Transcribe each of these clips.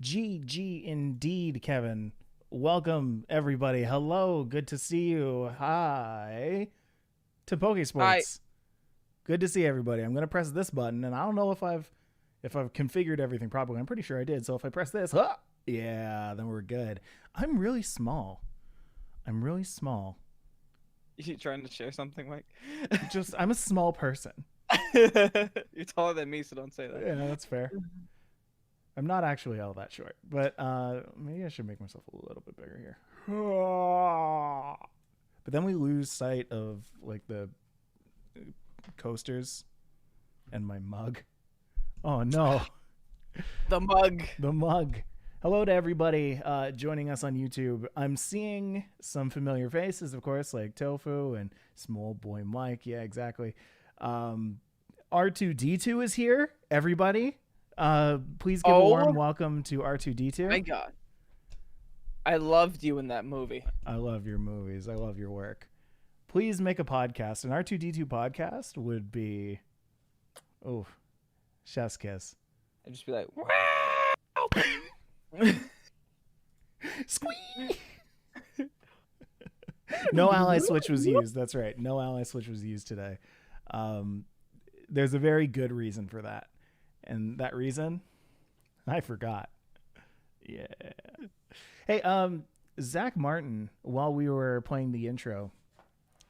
GG indeed, Kevin. Welcome, everybody. Hello, good to see you. Hi to Pokesports. Hi. Good to see everybody. I'm going to press this button, and I don't know if I've configured everything properly. I'm pretty sure I did. So if I press this, yeah, then we're good. I'm really small. You trying to share something, Mike? I'm a small person. You're taller than me, so don't say that. Yeah, that's fair. I'm not actually all that short, but maybe I should make myself a little bit bigger here. But then we lose sight of like the coasters and my mug. Oh no. The mug. Hello to everybody joining us on YouTube. I'm seeing some familiar faces, of course, like Tofu and Small Boy Mike. Yeah, exactly. R2D2 is here, everybody. Please give a warm welcome to R2D2. My God. I loved you in that movie. I love your movies. I love your work. Please make a podcast. An R2D2 podcast would be, chef's kiss. I'd just be like, wow. Squee! No ally switch was used. That's right. No ally switch was used today. There's a very good reason for that. And that reason, I forgot. Yeah. Hey, Zach Martin, while we were playing the intro,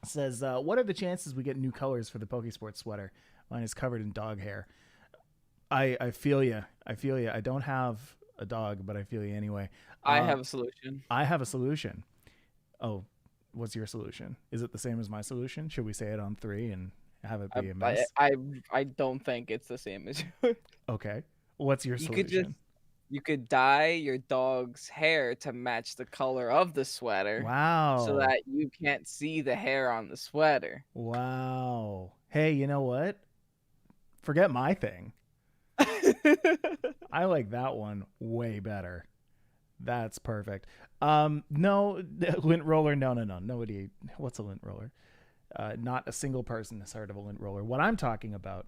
says, what are the chances we get new colors for the Pokesports sweater? Mine is covered in dog hair. I feel you. I don't have a dog, but I feel you anyway. I have a solution. Oh, what's your solution? Is it the same as my solution? Should we say it on 3 and have it be a mess? I don't think it's the same as yours. Okay. What's your solution? You could dye your dog's hair to match the color of the sweater. Wow. So that you can't see the hair on the sweater. Wow. Hey, you know what? Forget my thing. I like that one way better. That's perfect. No, lint roller. No. Nobody. What's a lint roller? Not a single person has heard of a lint roller. What I'm talking about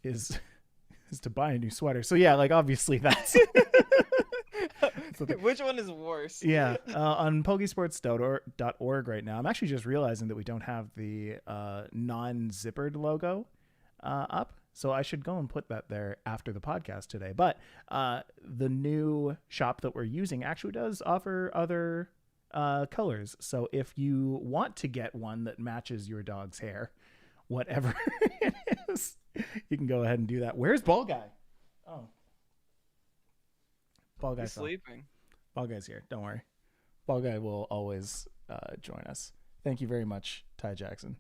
is to buy a new sweater. So yeah, like obviously that's which one is worse? Yeah, on Pokesports.org right now. I'm actually just realizing that we don't have the non-zippered logo up. So I should go and put that there after the podcast today. But the new shop that we're using actually does offer other colors. So if you want to get one that matches your dog's hair, whatever it is, you can go ahead and do that. Where's Ball Guy? Oh, Ball Guy's sleeping. Ball Guy's here. Don't worry. Ball Guy will always join us. Thank you very much, Ty Jackson.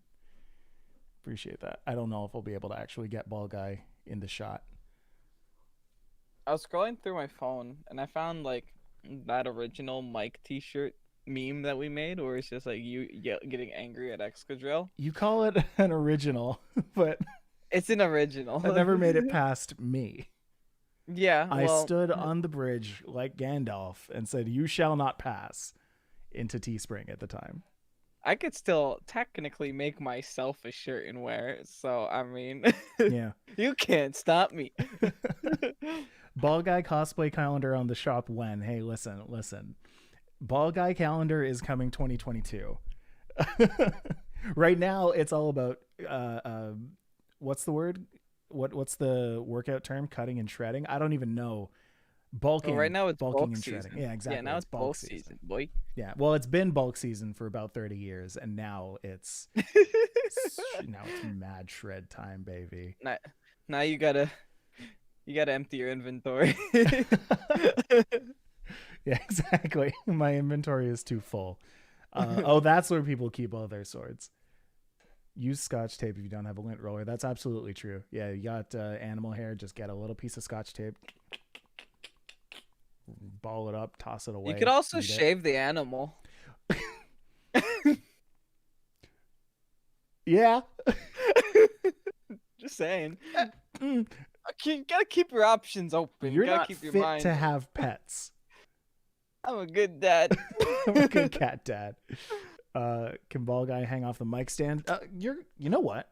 Appreciate that. I don't know if I'll be able to actually get Ball Guy in the shot. I was scrolling through my phone and I found like that original Mike t-shirt meme that we made where it's just like you getting angry at Excadrill. You call it an original, but it's an original. That never made it past me. Yeah. I stood on the bridge like Gandalf and said, "You shall not pass," into Teespring at the time. I could still technically make myself a shirt and wear it. So, I mean, yeah, you can't stop me. Ball Guy cosplay calendar on the shop when? Hey, listen. Ball Guy calendar is coming 2022. Right now, it's all about what's the word? What's the workout term? Cutting and shredding. I don't even know. Bulking. Right now it's bulking bulk and season. shredding. Yeah, exactly. Yeah, now it's bulk season, boy. Yeah, well, it's been bulk season for about 30 years, and now it's mad shred time, baby. Now you gotta empty your inventory. Yeah, exactly. My inventory is too full. Oh, that's where people keep all their swords. Use Scotch tape if you don't have a lint roller. That's absolutely true. Yeah, you got animal hair. Just get a little piece of Scotch tape, ball it up, toss it away. You could also shave the animal. Yeah. Just saying. You gotta keep your options open. You're gotta not keep your fit mind. to have pets. I'm a good dad. I'm a good cat dad. Can Ball Guy hang off the mic stand? You know what?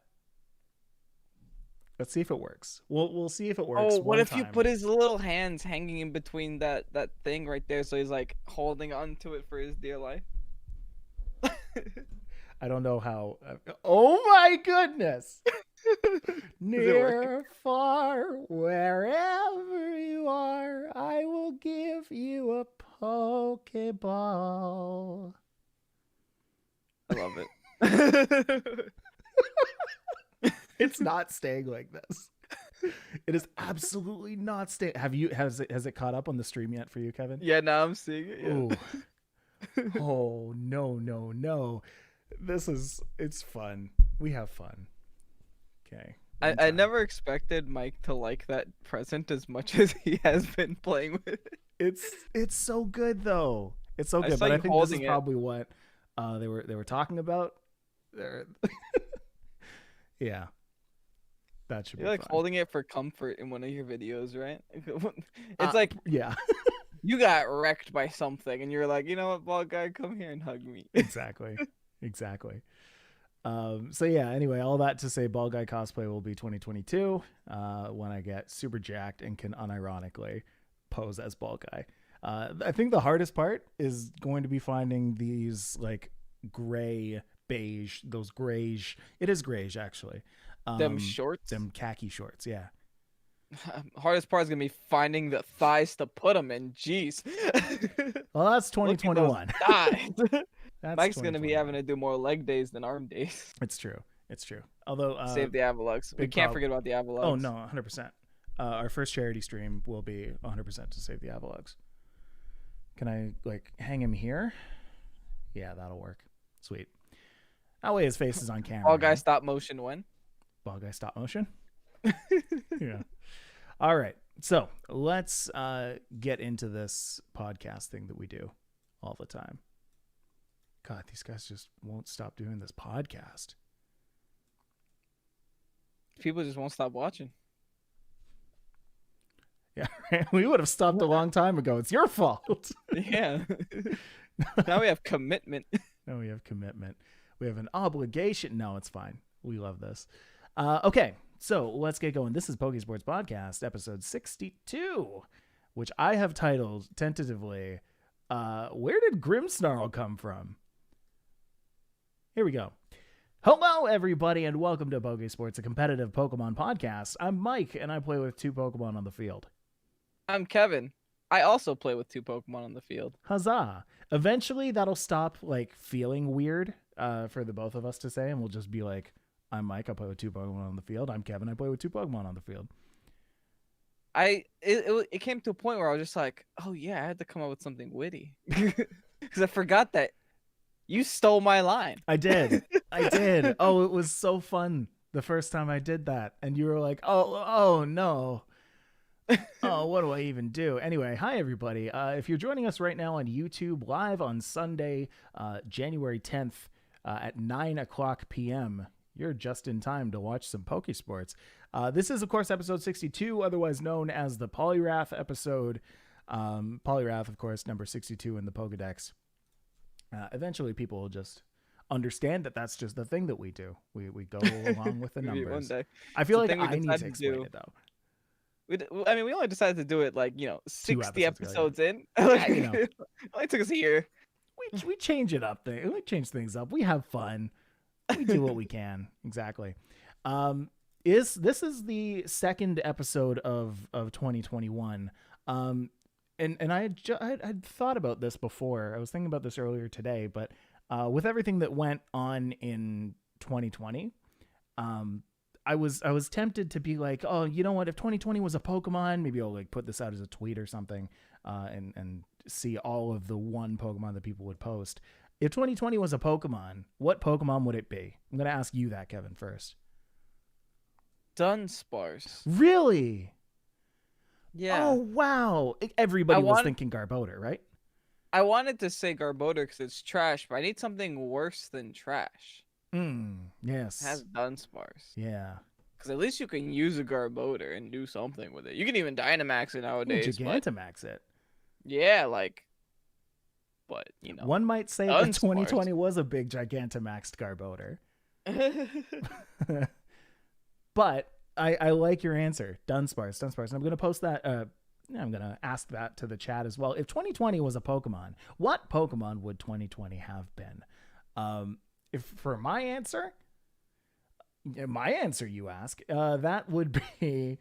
Let's see if it works. We'll see if it works. Oh, what if you put his little hands hanging in between that thing right there, so he's like holding onto it for his dear life? I don't know how. Oh my goodness! Near, far, wherever you are, I will give you a Pokeball. I love it. It's not staying like this. It is absolutely not staying. Has it caught up on the stream yet for you, Kevin? Yeah, now I'm seeing it. Yeah. Oh no. It's fun. We have fun. Okay. I never expected Mike to like that present as much as he has been playing with it. It's so good though. It's so good. But I think this is probably what they were talking about. Yeah. That should be like fun. holding it for comfort in one of your videos, right? It's like, yeah. You got wrecked by something and you're like, you know what, Ball Guy, come here and hug me. Exactly. So yeah, anyway, all that to say Ball Guy cosplay will be 2022 when I get super jacked and can unironically pose as Ball Guy. I think the hardest part is going to be finding these like gray beige, those grayish. It is grayish actually. Them shorts, them khaki shorts. Yeah. Hardest part is gonna be finding the thighs to put them in. Jeez. Well, that's 2021. Mike's gonna be having to do more leg days than arm days. It's true. Although save the Avalugs. We can't forget about the Avalugs. Oh no, 100%. Our first charity stream will be 100% to save the Avalugs. Can I like hang him here? Yeah, that'll work. Sweet. That way his face is on camera. Ball Guy stop motion when? Ball Guy stop motion? Yeah. All right. So let's get into this podcast thing that we do all the time. God, these guys just won't stop doing this podcast. People just won't stop watching. Yeah, right? We would have stopped a long time ago. It's your fault. Yeah. Now we have commitment. Now we have commitment. We have an obligation. No, it's fine. We love this. Okay, so let's get going. This is Pokesports Podcast, episode 62, which I have titled tentatively, Where Did Grimmsnarl Come From? Here we go. Hello, everybody, and welcome to Pokesports, a competitive Pokemon podcast. I'm Mike, and I play with 2 Pokemon on the field. I'm Kevin. I also play with 2 Pokemon on the field. Huzzah. Eventually, that'll stop, like, feeling weird for the both of us to say, and we'll just be like, I'm Mike, I play with 2 Pokemon on the field. I'm Kevin, I play with 2 Pokemon on the field. It came to a point where I was just like, oh yeah, I had to come up with something witty. Because I forgot that you stole my line. I did. Oh, it was so fun the first time I did that. And you were like, oh no. Oh, what do I even do? Anyway, hi everybody. If you're joining us right now on YouTube live on Sunday, January 10th at 9:00 p.m., you're just in time to watch some Pokesports. This is, of course, episode 62, otherwise known as the Poliwrath episode. Poliwrath, of course, number 62 in the Pokedex. Eventually, people will just understand that that's just the thing that we do. We go along with the numbers. One day. I feel like I need to explain it, though. We only decided to do it, 60 episodes in. Yeah, you know. It only took us a year. we change it up. We change things up. We have fun. We do what we can. Exactly. This is the second episode of 2021. And I'd thought about this before. I was thinking about this earlier today, but with everything that went on in 2020, I was tempted to be like, oh, you know what? If 2020 was a Pokemon, maybe I'll like put this out as a tweet or something, and see all of the one Pokemon that people would post. If 2020 was a Pokemon, what Pokemon would it be? I'm gonna ask you that, Kevin, first. Dunsparce. Really? Yeah. Oh wow! Everybody was thinking Garbodor, right? I wanted to say Garbodor because it's trash, but I need something worse than trash. Yes. It has Dunsparce. Yeah. Because at least you can use a Garbodor and do something with it. You can even Dynamax it nowadays. Gigantamax it. Yeah, but one might say that 2020 was a big Gigantamaxed Garbodor. But I like your answer, Dunsparce. And I'm going to post that. I'm going to ask that to the chat as well. If 2020 was a Pokemon, what Pokemon would 2020 have been? If for my answer, you ask, that would be,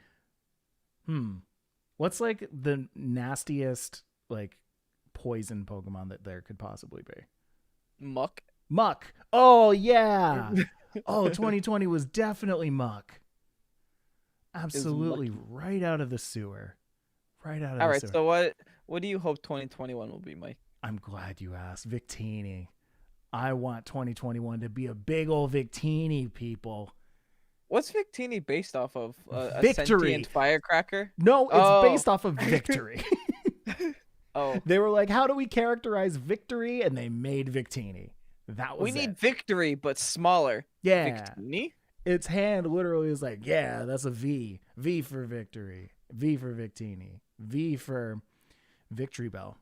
what's like the nastiest like poison Pokemon that there could possibly be? Muck. Oh yeah. Oh, 2020 was definitely Muck. Absolutely, right out of the sewer. All right, so what do you hope 2021 will be, Mike? I'm glad you asked. Victini. I want 2021 to be a big old Victini, people. What's Victini based off of? A Victory. Sentient firecracker? No, it's based off of Victory. Oh. They were like, how do we characterize Victory? And they made Victini. We need Victory, but smaller. Yeah. Victini? Its hand literally is like, yeah, that's a V. V for Victory. V for Victini. V for Victory Bell.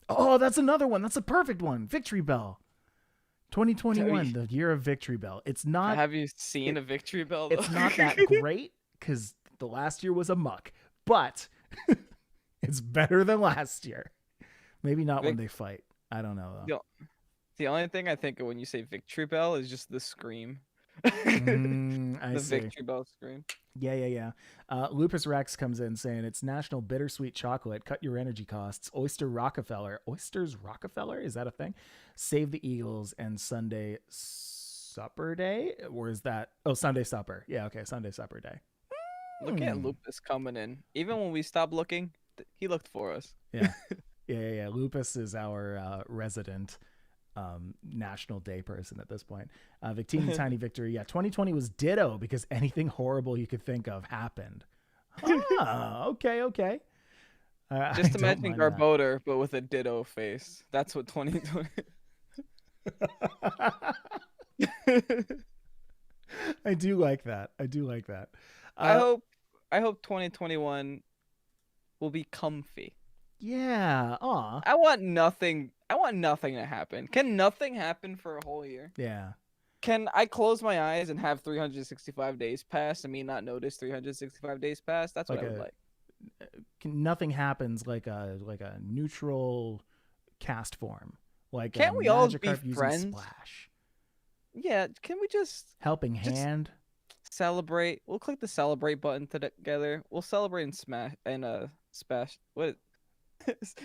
Oh, that's another one. That's a perfect one. Victory Bell. 2021, the year of Victory Bell. It's not. Have you seen a Victory Bell, though? It's not that great because the last year was a muck, but it's better than last year. Maybe not when they fight. I don't know, though. The only thing I think of when you say Victory Bell is just the scream. I see. Victory Bell scream. Yeah. Lupus Rex comes in saying it's National Bittersweet Chocolate. Cut your energy costs. Oyster Rockefeller. Oysters Rockefeller? Is that a thing? Save the Eagles and Sunday Supper Day? Or is that? Oh, Sunday Supper. Yeah, okay. Sunday Supper Day. Look at Lupus coming in. Even when we stopped looking, he looked for us. Yeah. Lupus is our resident National Day person at this point. Victini Tiny Victory. Yeah, 2020 was ditto because anything horrible you could think of happened. Okay. Just imagine Garbodor, but with a ditto face. That's what 2020. I do like that. I hope 2021 will be comfy. Yeah. Aw. I want nothing to happen. Can nothing happen for a whole year? Yeah. Can I close my eyes and have 365 days pass and me not notice 365 days pass? That's what I would like. Nothing happens like a neutral cast form. Like can't we all be friends? Splash. Yeah. Can we just helping hand celebrate? We'll click the celebrate button together. We'll celebrate and smash and splash. What?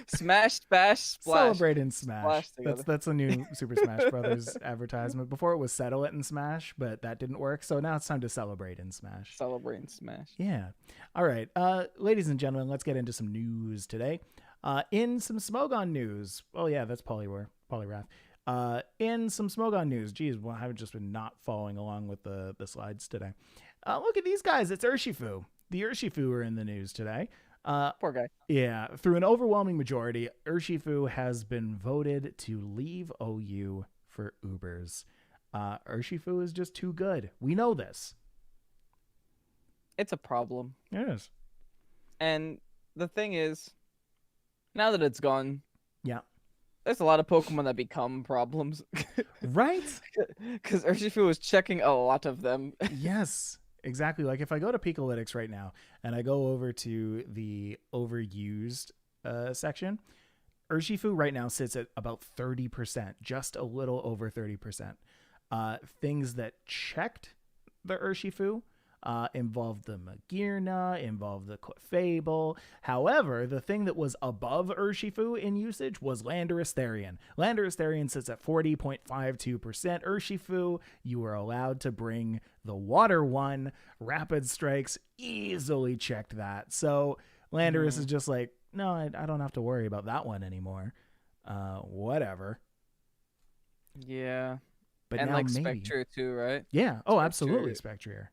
Smash, Spash, Splash. Celebrate and Smash. That's a new Super Smash Brothers advertisement. Before it was Settle It and Smash, but that didn't work. So now it's time to celebrate and Smash. Celebrate and Smash. Yeah. All right. Ladies and gentlemen, let's get into some news today. In some Smogon news. Oh, yeah, that's Poliwrath. In some Smogon news. Geez, well, I haven't just been not following along with the slides today. Look at these guys. It's Urshifu. The Urshifu are in the news today. Poor guy. Yeah, through an overwhelming majority, Urshifu has been voted to leave OU for Ubers. Urshifu is just too good. We know this. It's a problem. It is. And the thing is, now that it's gone, yeah, there's a lot of Pokemon that become problems. Right? Because Urshifu was checking a lot of them. Yes. Exactly. Like if I go to Peakalytics right now and I go over to the overused section, Urshifu right now sits at about 30%, just a little over 30%. Things that checked the Urshifu involved the Magearna, involved the Clefable. However, the thing that was above Urshifu in usage was Landorus Therian. Landorus Therian sits at 40.52%. Urshifu, you were allowed to bring the Water one. Rapid Strikes easily checked that. So Landorus is just like, no, I don't have to worry about that one anymore. Whatever. Yeah. But and now like maybe. Spectre too, right? Yeah. Oh, absolutely. Spectrier.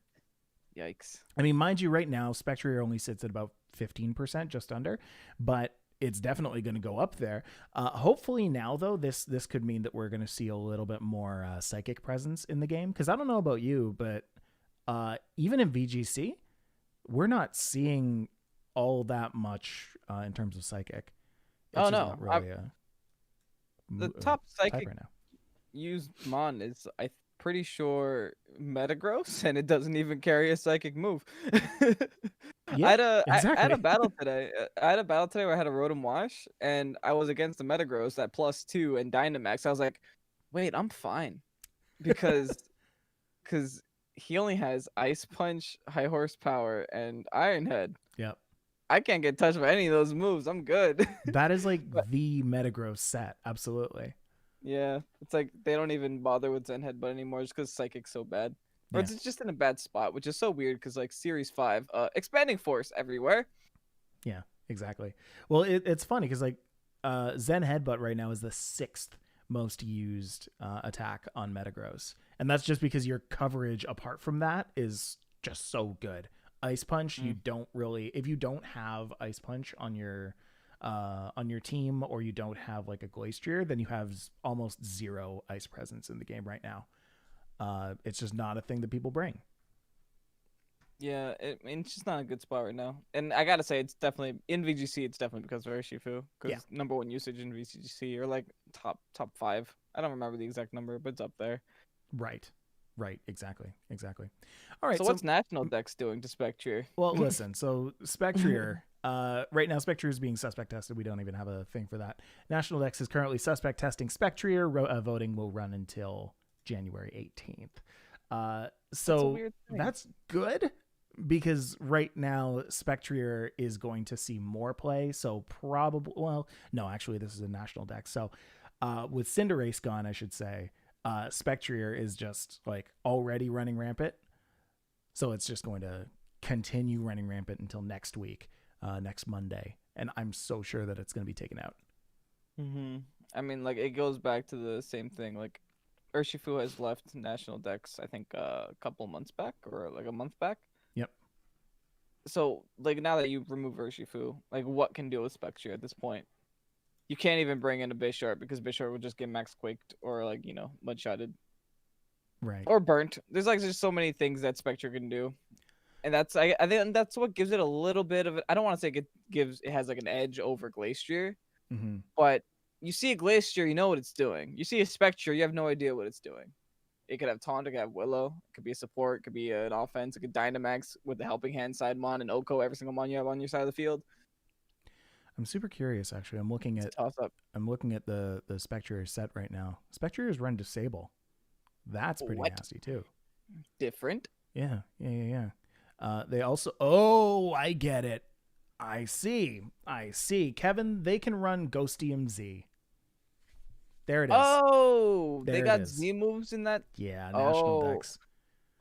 Yikes. I mean, mind you, right now, Spectrier only sits at about 15%, just under, but it's definitely going to go up there. Hopefully now, though, this could mean that we're going to see a little bit more Psychic presence in the game. Because I don't know about you, but even in VGC, we're not seeing all that much in terms of Psychic. It's not really the top Psychic right now. Used Mon is, I'm pretty sure, Metagross, and it doesn't even carry a Psychic move. Yeah, exactly. I had a battle today. Where I had a Rotom Wash, and I was against the Metagross at +2 and Dynamax. I was like, wait, I'm fine. Because he only has Ice Punch, High Horsepower, and Iron Head. Yep. I can't get touched by any of those moves. I'm good. That is like the Metagross set. Absolutely. Yeah, it's like they don't even bother with Zen Headbutt anymore just because Psychic's so bad. Or Yeah. it's just in a bad spot, which is so weird because like Series 5, Expanding Force everywhere. Yeah, exactly. Well, it's funny because like Zen Headbutt right now is the 6th most used attack on Metagross. And that's just because your coverage apart from that is just so good. Ice Punch, you don't really, if you don't have Ice Punch on your team, or you don't have like a Glastrier, then you have almost zero ice presence in the game right now. It's just not a thing that people bring. Yeah, it's just not a good spot right now. And I gotta say, it's definitely in VGC. It's definitely because of Urshifu, because number 1 usage in VGC, or like top 5. I don't remember the exact number, but it's up there. Right. Exactly. All right. So what's National Dex doing to Spectrier? Well, listen. So Spectrier. Right now, Spectrier is being suspect tested. We don't even have a thing for that. National Dex is currently suspect testing Spectrier. Voting will run until January 18th. So that's good, because right now Spectrier is going to see more play. So probably, well, no, actually this is a National Dex. So with Cinderace gone, I should say, Spectrier is just like already running rampant. So it's just going to continue running rampant until next week. Next Monday, and I'm so sure that it's going to be taken out. I mean, like, it goes back to the same thing. Like, Urshifu has left National Dex, I think, a couple months back, or like a month back. Yep. So, like, now that you remove Urshifu, like, what can deal with Spectre at this point? You can't even bring in a Bisharp, because Bisharp would just get max quaked, or like, you know, mud-shotted. Right. Or burnt. There's like just so many things that Spectre can do. And I think that's what gives it a little bit of I don't want to say it has like an edge over Glastrier, but you see a Glastrier, you know what it's doing. You see a Spectre, you have no idea what it's doing. It could have Taunt, it could have Willow, it could be a support, it could be an offense, it could Dynamax with the Helping Hand side Mon and Oko, every single Mon you have on your side of the field. I'm super curious, actually. I'm looking at the Spectrier set right now. Spectrier's run Disable. That's pretty nasty too. Different. Yeah. They also, I get it. I see. Kevin, they can run Ghostium Z. There it is. Oh, they got Z moves in that? Yeah, National Dex.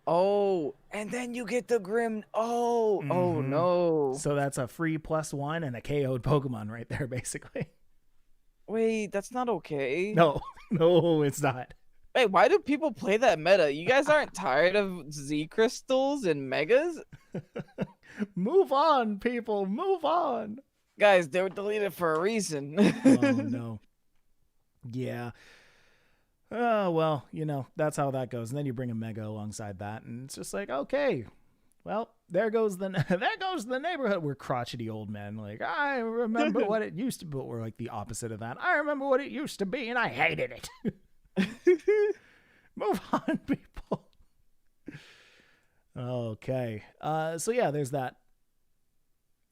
Oh, and then you get the Grim. Oh no. So that's a free +1 and a KO'd Pokemon right there, basically. Wait, that's not okay. No, it's not. Wait, why do people play that meta? You guys aren't tired of Z crystals and megas? Move on, people. Move on. Guys, they were deleted for a reason. Oh, no. Yeah. Oh, well, you know, that's how that goes. And then you bring a mega alongside that, and it's just like, okay, well, there goes the neighborhood. We're crotchety old men. Like, I remember what it used to be. But we're like the opposite of that. I remember what it used to be, and I hated it. Move on, people. Okay. So yeah, there's that.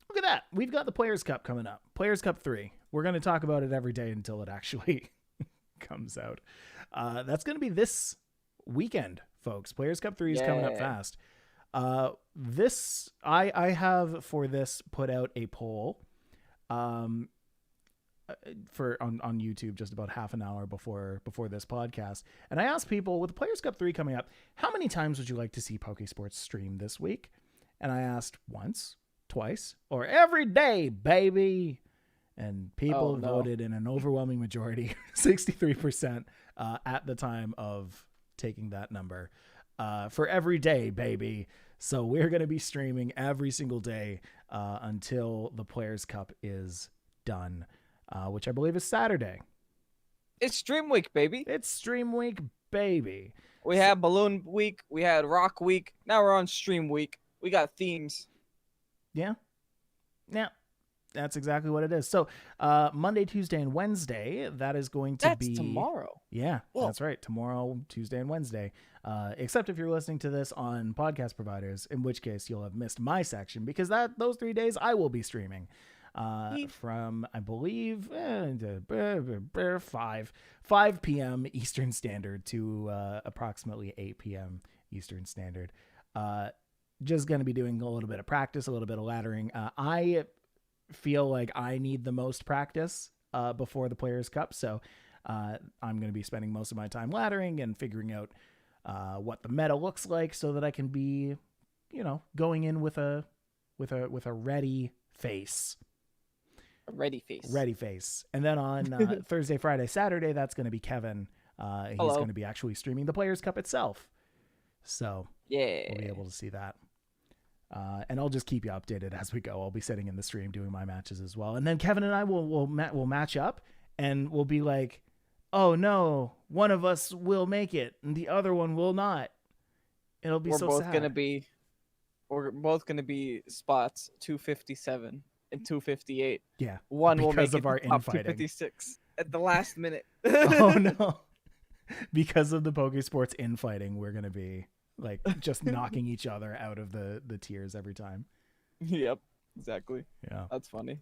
Look at that. We've got the Players' Cup coming up. Players' Cup 3. we're going to talk about it every day until it actually comes out. That's going to be this weekend, folks. Players Cup 3 is coming up fast. I have for this put out a poll on YouTube just about half an hour before this podcast, and I asked people, with Players Cup 3 coming up, how many times would you like to see Pokesports stream this week? And I asked once, twice, or every day, baby. And people voted in an overwhelming majority, 63% at the time of taking that number, for every day, baby. So we're going to be streaming every single day until the Players Cup is done, which I believe is Saturday. It's Stream Week, baby. It's Stream Week, baby. We had Balloon Week. We had Rock Week. Now we're on Stream Week. We got themes. Yeah. That's exactly what it is. So Monday, Tuesday, and Wednesday, that is going to be... That's tomorrow. Yeah, that's right. Tomorrow, Tuesday, and Wednesday. Except if you're listening to this on podcast providers, in which case you'll have missed my section, because those 3 days I will be streaming from, I believe, 5 p.m. Eastern Standard to approximately 8 p.m. Eastern Standard. Just going to be doing a little bit of practice, a little bit of laddering. I feel like I need the most practice before the Players Cup, so I'm going to be spending most of my time laddering and figuring out what the meta looks like, so that I can be, going in with a ready face. A ready face. And then on Thursday, Friday, Saturday, that's going to be Kevin. He's going to be actually streaming the Players Cup itself, so we'll be able to see that. And I'll just keep you updated as we go. I'll be sitting in the stream doing my matches as well. And then Kevin and I will match up, and we'll be like, oh no, one of us will make it and the other one will not. It'll be so sad. We're both going to be spots 257 and 258. Yeah. One will make of our top infighting. 256 at the last minute. Oh no. Because of the Pokesports infighting, we're going to be like just knocking each other out of the tiers every time. Yep, exactly. Yeah, that's funny.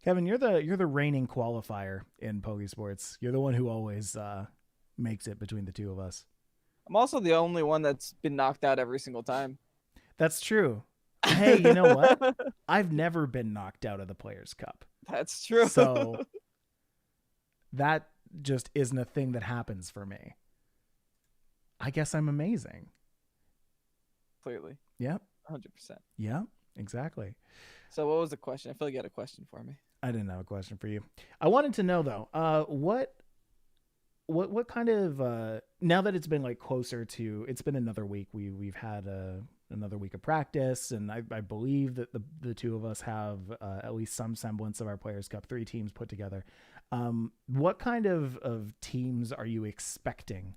Kevin, you're the reigning qualifier in Pokesports. You're the one who always makes it between the two of us. I'm also the only one that's been knocked out every single time. That's true. Hey, you know what? I've never been knocked out of the Players Cup. That's true. So that just isn't a thing that happens for me. I guess I'm amazing. Clearly. Yep. 100%. Yeah, exactly. So what was the question? I feel like you had a question for me. I didn't have a question for you. I wanted to know though, what kind of now that it's been like closer to, it's been another week, we've had another week of practice, and I believe that the two of us have at least some semblance of our Players Cup 3 teams put together. What kind of teams are you expecting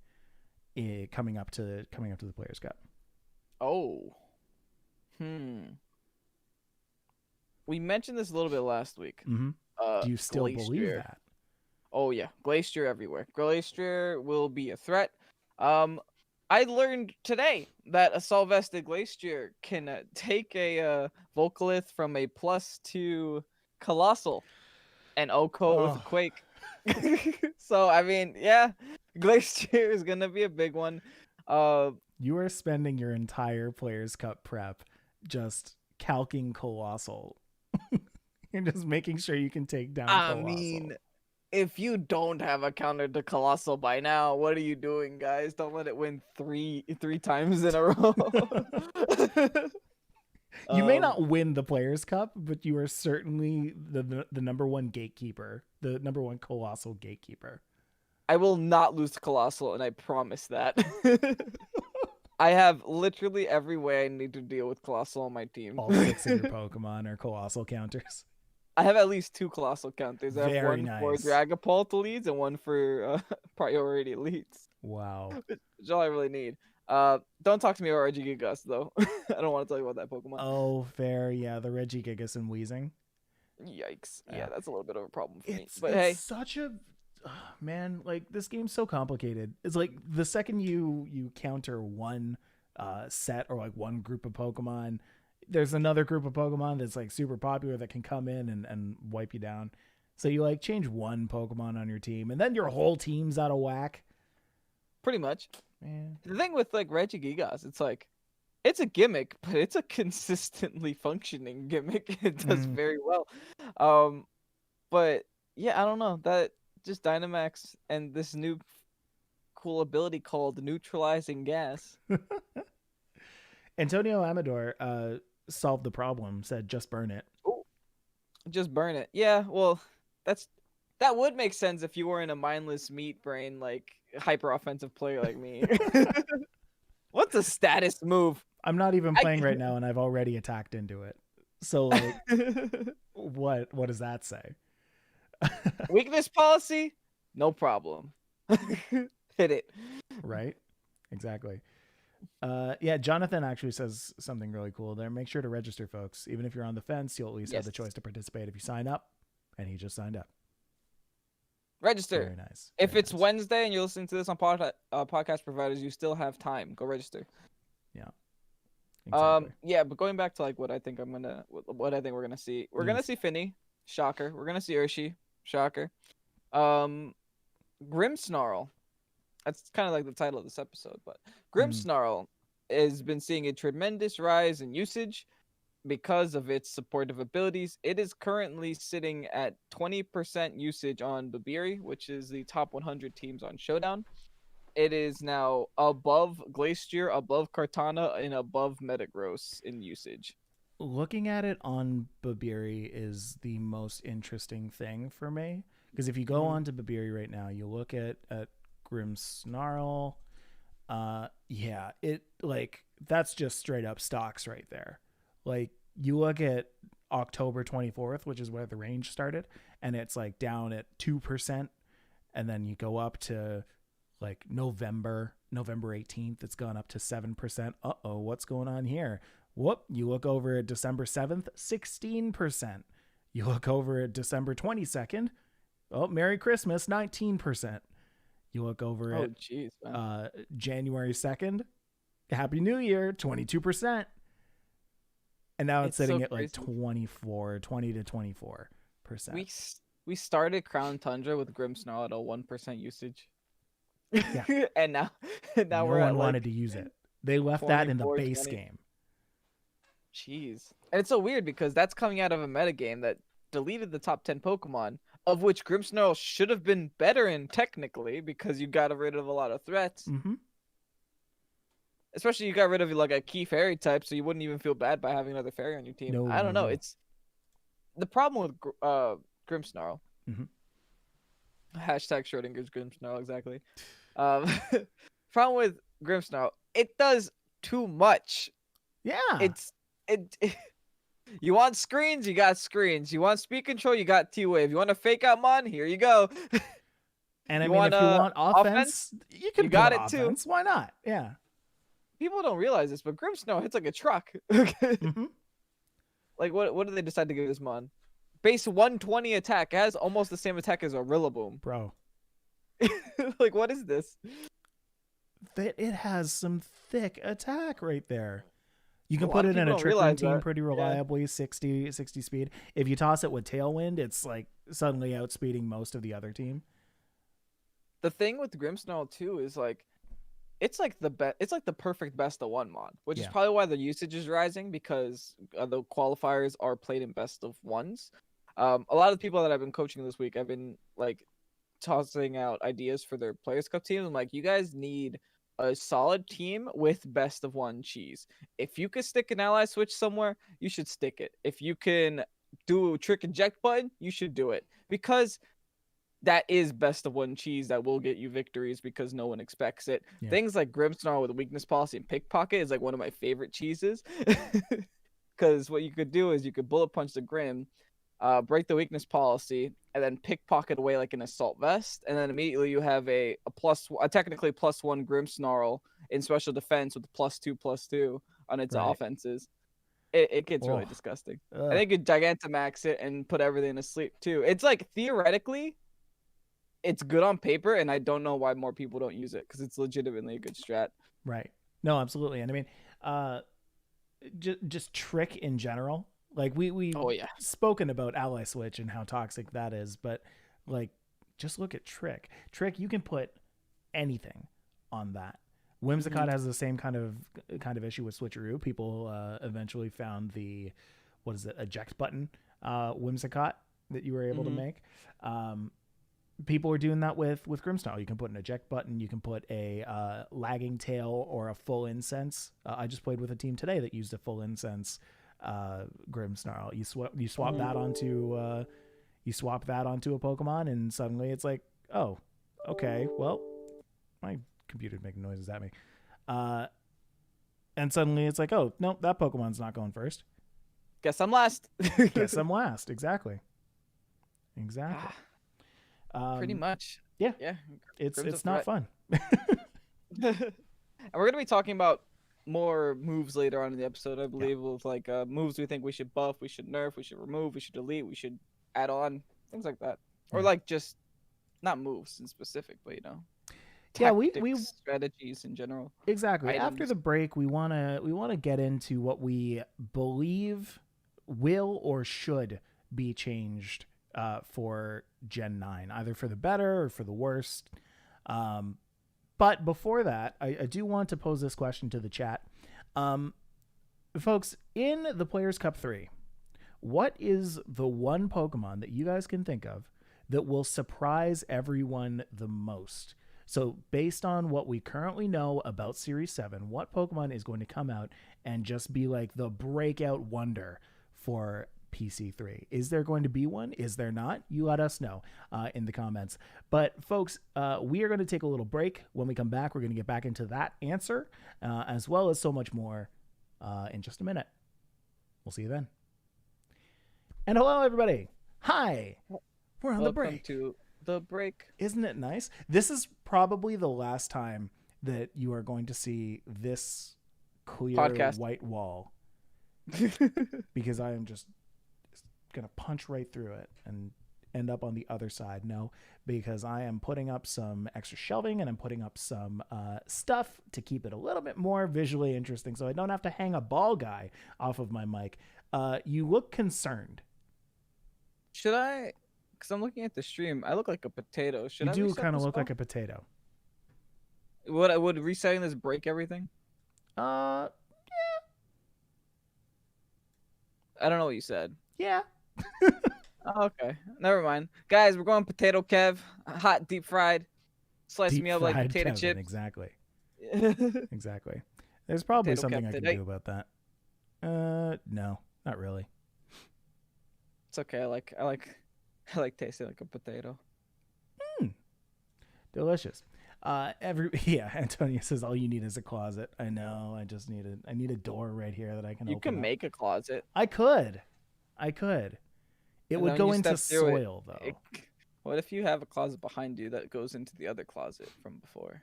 coming up to the Players Cup? We mentioned this a little bit last week. Mm-hmm. Do you still believe that? Oh yeah, Glacier everywhere. Glacier will be a threat. I learned today that a Solvested Glacier can take a Volcalith from a +2 Colossal and Oko with a Quake. So I mean, yeah, Glacier is gonna be a big one. You are spending your entire Players Cup prep just calking Colossal. You're just making sure you can take down Colossal. I mean, if you don't have a counter to Colossal by now, what are you doing, guys? Don't let it win three times in a row. You may not win the Players Cup, but you are certainly the number one gatekeeper, the number one Colossal gatekeeper. I will not lose to Colossal, and I promise that. I have literally every way I need to deal with Colossal on my team. All 6 of your Pokemon are Colossal counters. I have at least 2 Colossal counters. I have Very one nice. for Dragapult elites and one for Priority elites. Wow. Which is all I really need. Don't talk to me about Regigigas, though. I don't want to tell you about that Pokemon. Oh, fair. Yeah, the Regigigas and Wheezing. Yikes. Yeah, that's a little bit of a problem for me. But hey, such a... man, like, this game's so complicated. It's like the second you counter one set or like one group of Pokemon, there's another group of Pokemon that's like super popular that can come in and wipe you down. So you like change one Pokemon on your team, and then your whole team's out of whack. Pretty much. Yeah. The thing with like Regigigas, it's like it's a gimmick, but it's a consistently functioning gimmick. It does very well. But yeah, I don't know. That just Dynamax and this new cool ability called neutralizing gas. Antonio Amador solved the problem, said just burn it. Ooh, just burn it. Yeah, well, that would make sense if you were in a mindless meat brain like hyper offensive player like me. What's a status move? I'm not even playing right now, and I've already attacked into it. So like, what does that say? Weakness policy, no problem. Hit it. Right? Exactly. Yeah, Jonathan actually says something really cool there. Make sure to register, folks. Even if you're on the fence, you'll at least have the choice to participate if you sign up. And he just signed up. Register. Very nice. If it's Wednesday and you're listening to this on podcast providers, you still have time. Go register. Yeah. Exactly. Yeah, but going back to like what I think we're gonna see. We're gonna see Finny. Shocker. We're gonna see Urshi. Shocker. Grimmsnarl. That's kind of like the title of this episode, but Grimmsnarl has been seeing a tremendous rise in usage because of its supportive abilities. It is currently sitting at 20% usage on Babiri, which is the top 100 teams on Showdown. It is now above Glacier, above Kartana, and above Metagross in usage. Looking at it on Babiri is the most interesting thing for me, because if you go on to Babiri right now, you look at Grimmsnarl, yeah, it like that's just straight up stocks right there. Like you look at October 24th, which is where the range started, and it's like down at 2%, and then you go up to like November 18th, it's gone up to 7%. What's going on here? Whoop, you look over at December 7th, 16%. You look over at December 22nd, oh, Merry Christmas, 19%. You look over at January 2nd, Happy New Year, 22%. And now it's sitting at like 20 to 24%. We started Crown Tundra with Grimmsnarl at a 1% usage. Yeah. and now no we're one wanted to use it. They left that in the base 20. game. Jeez. And it's so weird because that's coming out of a metagame that deleted the top 10 Pokemon, of which Grimmsnarl should have been better in technically because you got rid of a lot of threats. Especially you got rid of like a key fairy type, so you wouldn't even feel bad by having another fairy on your team. I don't know. It's the problem with Grimmsnarl. Hashtag Schrodinger's Grimmsnarl, exactly. Problem with Grimmsnarl, it does too much. Yeah. It you want screens, you got screens. You want speed control, you got T-Wave. You want to fake out Mon, here you go. And I mean, if you want offense, you can got it offense. Too. Why not? Yeah. People don't realize this, but Grimmsnarl hits like a truck. Like, what did they decide to give this Mon? Base 120 attack. It has almost the same attack as a Rillaboom. Bro. Like, what is this? It has some thick attack right there. You can put it in a trick room team pretty reliably, 60 speed. If you toss it with Tailwind, it's like suddenly outspeeding most of the other team. The thing with Grimmsnarl too is like, it's like the perfect best of one mod, which is probably why the usage is rising, because the qualifiers are played in best of ones. A lot of the people that I've been coaching this week, I've been like tossing out ideas for their Players Cup teams. I'm like, you guys need a solid team with best of one cheese. If you could stick an ally switch somewhere, you should stick it. If you can do a trick inject button, you should do it, because that is best of one cheese that will get you victories because no one expects it. Yeah. Things like Grimmsnarl with weakness policy and pickpocket is like one of my favorite cheeses, because what you could do is you could bullet punch the Grim, break the weakness policy, and then pickpocket away like an assault vest, and then immediately you have a technically +1 Grimmsnarl in special defense with +2/+2 on its offenses. It gets really disgusting. I think you could Gigantamax it and put everything to sleep too. It's like theoretically, it's good on paper, and I don't know why more people don't use it, because it's legitimately a good strat. Right. No, absolutely. And I mean, just trick in general. Like we Oh yeah. spoken about Ally Switch and how toxic that is, but like just look at Trick. Trick, you can put anything on that. Whimsicott has the same kind of issue with Switcheroo. People eventually found the eject button Whimsicott that you were able to make. People are doing that with Grimmsnarl. You can put an eject button. You can put a lagging tail or a full incense. I just played with a team today that used a full incense Grimmsnarl. You swap that onto a Pokemon, and suddenly it's like, oh, okay, well, my computer's making noises at me. And suddenly it's like, oh, no, that Pokemon's not going first. Guess I'm last. Guess I'm last. Exactly. Pretty much. Yeah. Yeah. It's not fun. And we're gonna be talking about more moves later on in the episode, I believe, with like moves we think we should buff, we should nerf, we should remove, we should delete, we should add on, things like that. Or like just not moves in specific, but you know. We strategies in general. Exactly. Items. After the break, we wanna get into what we believe will or should be changed for Gen 9, either for the better or for the worst. But before that, I do want to pose this question to the chat. Folks, in the Players' Cup 3, what is the one Pokemon that you guys can think of that will surprise everyone the most? So based on what we currently know about Series 7, what Pokemon is going to come out and just be like the breakout wonder for PC3? Is there going to be one? Is there not? You let us know in the comments. But folks, we are going to take a little break. When we come back, we're going to get back into that answer as well as so much more in just a minute. We'll see you then. And hello, everybody. Hi. We're on the break. To the break. Isn't it nice? This is probably the last time that you are going to see this clear podcast white wall because I am just gonna punch right through it and end up on the other side. No, because I am putting up some extra shelving and I'm putting up some stuff to keep it a little bit more visually interesting, so I don't have to hang a ball guy off of my mic. You look concerned. Should I? Because I'm looking at the stream, I look like a potato. Should I? You do kind of look like a potato. Would resetting this break everything? Yeah. I don't know what you said. Yeah. Oh, okay, never mind, guys. We're going potato Kev, hot deep fried, slice me up like potato chips. Exactly. Exactly. There's probably Potato something Kev I can do about that. No, not really. It's okay. I like tasting like a potato. Delicious. Antonio says all you need is a closet. I know. I need a door right here that I can open. You can make a closet. I could. It would go into soil though. What if you have a closet behind you that goes into the other closet from before?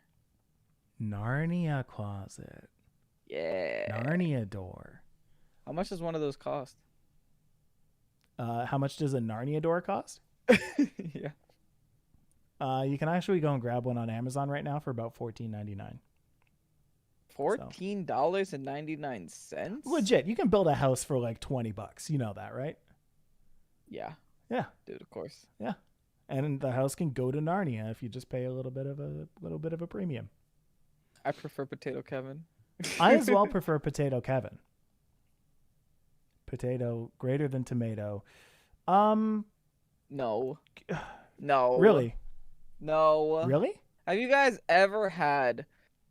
Narnia closet. Yeah. Narnia door. How much does one of those cost? How much does a Narnia door cost? Yeah. You can actually go and grab one on Amazon right now for about $14.99. $14.99. Legit, you can build a house for like $20. You know that, right? Yeah. Yeah. Dude, of course. Yeah. And the house can go to Narnia if you just pay a little bit of a premium. I prefer Potato Kevin. I as well prefer Potato Kevin. Potato greater than tomato. No. Really? No. Really? Have you guys ever had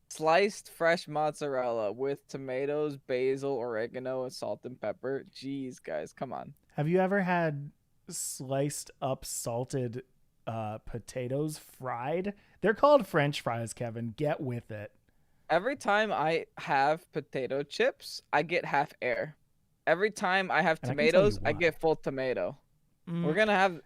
sliced fresh mozzarella with tomatoes, basil, oregano, and salt and pepper? Jeez, guys, come on. Have you ever had sliced up salted potatoes fried? They're called French fries, Kevin. Get with it. Every time I have potato chips, I get half air. Every time I have tomatoes, I get full tomato. We're gonna have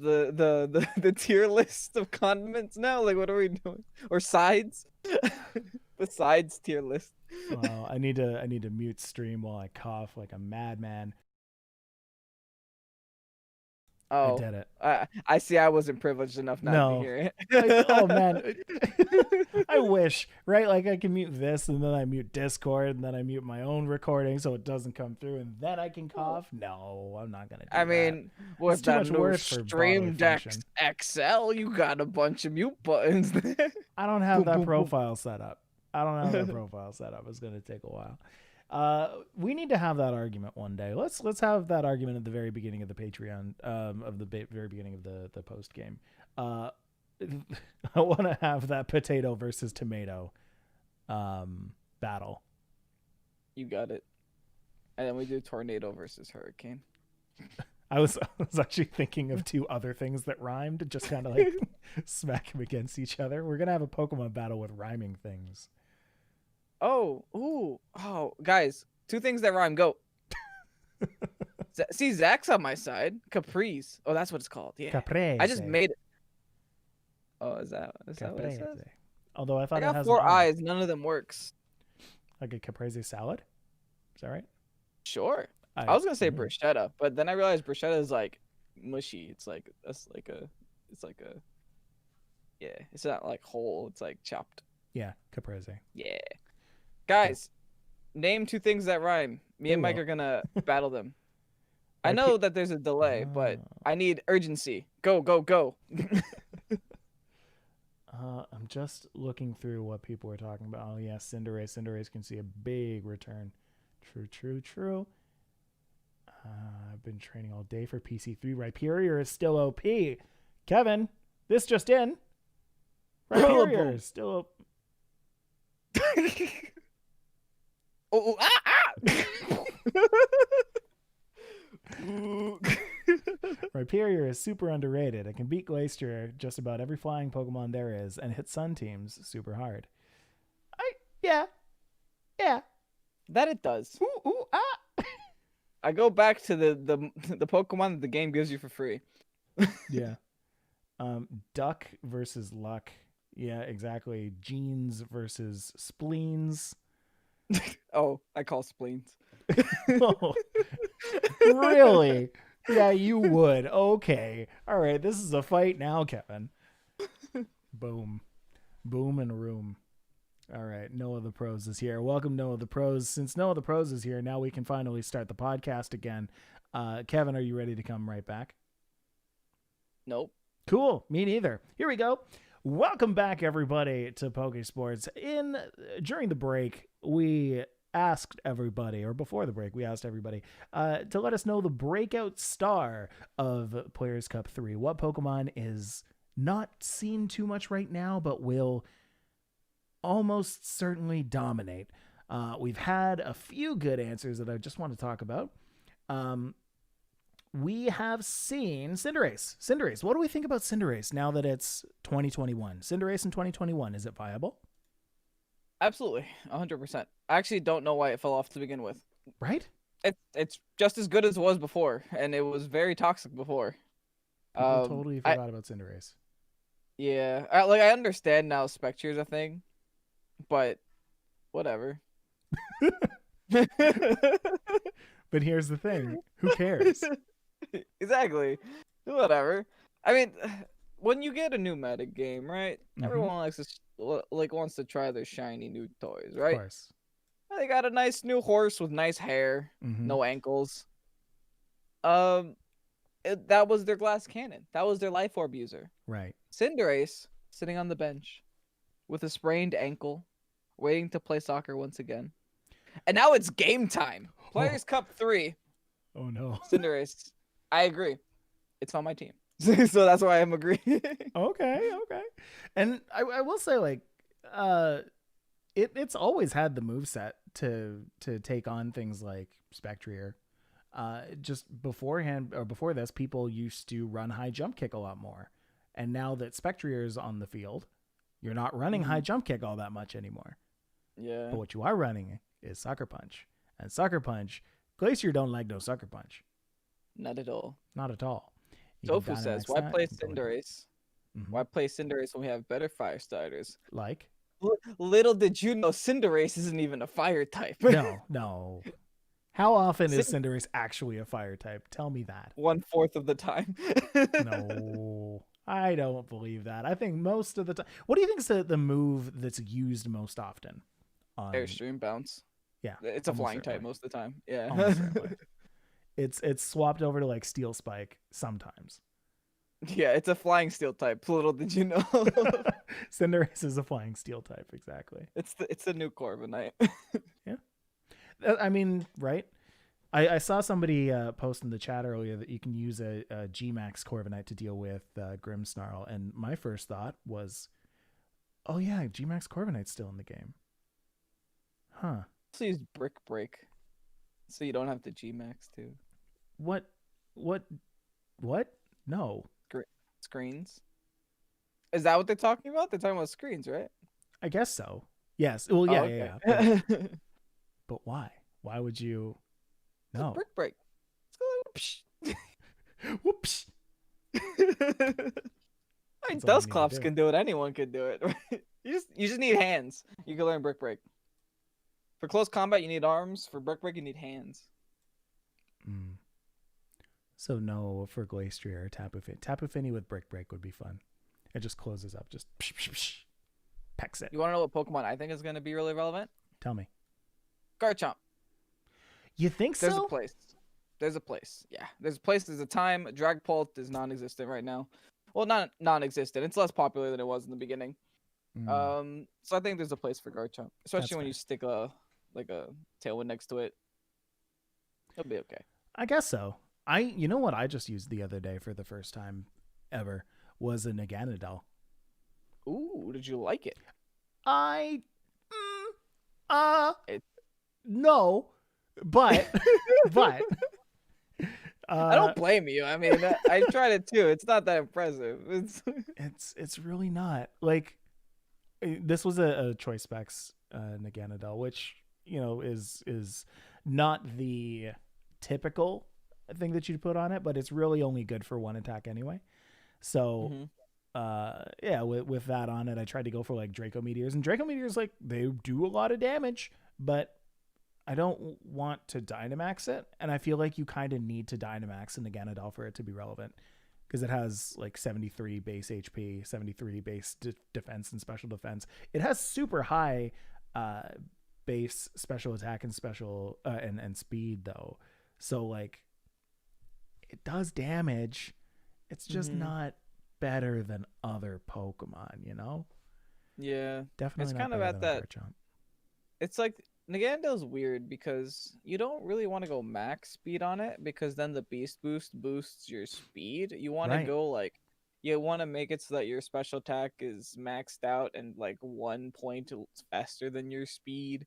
the tier list of condiments now. Like, what are we doing? Or sides? The sides tier list. Well, I need to mute stream while I cough like a madman. Oh, I did it. I see. I wasn't privileged enough not to hear it. Oh man, I wish, right? Like I can mute this, and then I mute Discord, and then I mute my own recording so it doesn't come through, and then I can cough. No, I'm not gonna do that. I mean, what's too that much new work for Stream bodily Deck function. XL? You got a bunch of mute buttons there. I don't have that profile set up. I It's gonna take a while. We need to have that argument one day. Let's have that argument at the very beginning of the Patreon, of the very beginning of the post game. I want to have that potato versus tomato battle. You got it. And then we do tornado versus hurricane. I was actually thinking of two other things that rhymed, just kind of like smack them against each other. We're gonna have a Pokemon battle with rhyming things. Oh, guys, two things that rhyme. Go. See, Zach's on my side. Caprice. Oh, that's what it's called. Yeah. Caprese. I just made it. Oh, is that what it says? Although I thought I it got has 4 an I. eyes. None of them works. Like a caprese salad. Is that right? Sure. I was gonna say bruschetta, but then I realized bruschetta is like mushy. It's like yeah. It's not like whole. It's like chopped. Yeah, caprese. Yeah. Guys, name 2 things that rhyme. Me and Mike are gonna battle them. I know that there's a delay, but I need urgency. Go. I'm just looking through what people were talking about. Oh yeah, Cinderace. Cinderace can see a big return. True. I've been training all day for PC3. Rhyperior is still OP. Kevin, this just in. Rhyperior is still OP. Rhyperior is super underrated. It can beat Glacier just about every flying Pokemon there is and hit Sun teams super hard. Yeah. That it does. I go back to the Pokemon that the game gives you for free. Yeah. Duck versus Luck. Yeah, exactly. Genes versus spleens. Oh, I call spleens. Oh, really? Yeah, you would. Okay. All right. This is a fight now, Kevin. Boom and room. All right. Noah the Pros is here. Welcome, Noah the Pros. Since Noah the Pros is here, now we can finally start the podcast again. Kevin, are you ready to come right back? Nope. Cool. Me neither. Here we go. Welcome back, everybody, to Pokesports. During the break, we asked everybody, or before the break, we asked everybody to let us know the breakout star of Players Cup 3. What Pokemon is not seen too much right now, but will almost certainly dominate. We've had a few good answers that I just want to talk about. We have seen Cinderace. Cinderace. What do we think about Cinderace now that it's 2021? Cinderace in 2021, is it viable? Absolutely, 100%. I actually don't know why it fell off to begin with. Right? It's just as good as it was before, and it was very toxic before. People totally forgot about Cinderace. Yeah, I understand now Spectre's a thing, but whatever. But here's the thing. Who cares? Exactly. Whatever. I mean, when you get a new meta game, right? Mm-hmm. Everyone wants to try their shiny new toys, right? Of course. They got a nice new horse with nice hair, no ankles. That was their glass cannon. That was their life orb user. Right. Cinderace sitting on the bench with a sprained ankle, waiting to play soccer once again. And now it's game time. Players Cup 3. Oh no. Cinderace. I agree. It's on my team. So that's why I'm agreeing. Okay. And I will say, like, it's always had the moveset to take on things like Spectrier. Just beforehand or before this, people used to run high jump kick a lot more. And now that Spectrier is on the field, you're not running high jump kick all that much anymore. Yeah. But what you are running is Sucker Punch. And Sucker Punch, Glacier don't like no Sucker Punch. Not at all. Not at all. Tofu says, why play Cinderace? Why play Cinderace when we have better fire starters? Like? Little did you know, Cinderace isn't even a fire type. No. How often is Cinderace actually a fire type? Tell me that. 1/4 of the time. No, I don't believe that. I think most of the time. What do you think is the move that's used most often? Airstream bounce. Yeah, it's a flying type most of the time. Yeah, almost certainly. It's swapped over to like Steel Spike sometimes. Yeah, it's a flying steel type. Little did you know. Cinderace is a flying steel type, exactly. It's the new Corviknight. Yeah, I mean, right? I saw somebody post in the chat earlier that you can use a Gmax Corviknight to deal with Grimmsnarl, and my first thought was, oh yeah, Gmax Corviknight's still in the game. Huh. Also use Brick Break, so you don't have to Gmax too. What? No. Screens. Is that what they're talking about? They're talking about screens, right? I guess so. Yes. Well, yeah, okay. yeah. But why? Why would you? No. Brick Break. Whoops. I mean, Dusclops can do it. Anyone can do it. Right? You just need hands. You can learn Brick Break. For close combat, you need arms. For Brick Break, you need hands. So no for Glastrier or Tapu Fini. Tapu Fini with Brick Break would be fun. It just closes up, just pecks it. You want to know what Pokemon I think is going to be really relevant? Tell me. Garchomp. You think so? There's a place. There's a place. Yeah, there's a place. There's a time. Dragapult is non-existent right now. Well, not non-existent. It's less popular than it was in the beginning. So I think there's a place for Garchomp, especially when you stick a Tailwind next to it. It'll be okay. I guess so. You know what I just used the other day for the first time ever was a Naganadel. Ooh, did you like it? No, but I don't blame you. I mean, I tried it too. It's not that impressive. It's really not. Like, this was a Choice Specs Naganadel, which is not the typical thing that you'd put on it, but it's really only good for one attack anyway. So with that on it, I tried to go for like Draco Meteors, and Draco Meteors, like, they do a lot of damage, but I don't want to Dynamax it, and I feel like you kind of need to Dynamax in the Ganondorf for it to be relevant, because it has like 73 base HP, 73 base defense and special defense. It has super high base special attack and special and speed though, so like it does damage. It's just not better than other Pokemon, Yeah, definitely. It's kind of at that. It's like Nagandel's weird because you don't really want to go max speed on it, because then the Beast Boost boosts your speed. You want to go like, you want to make it so that your special attack is maxed out and like 1 point faster than your speed,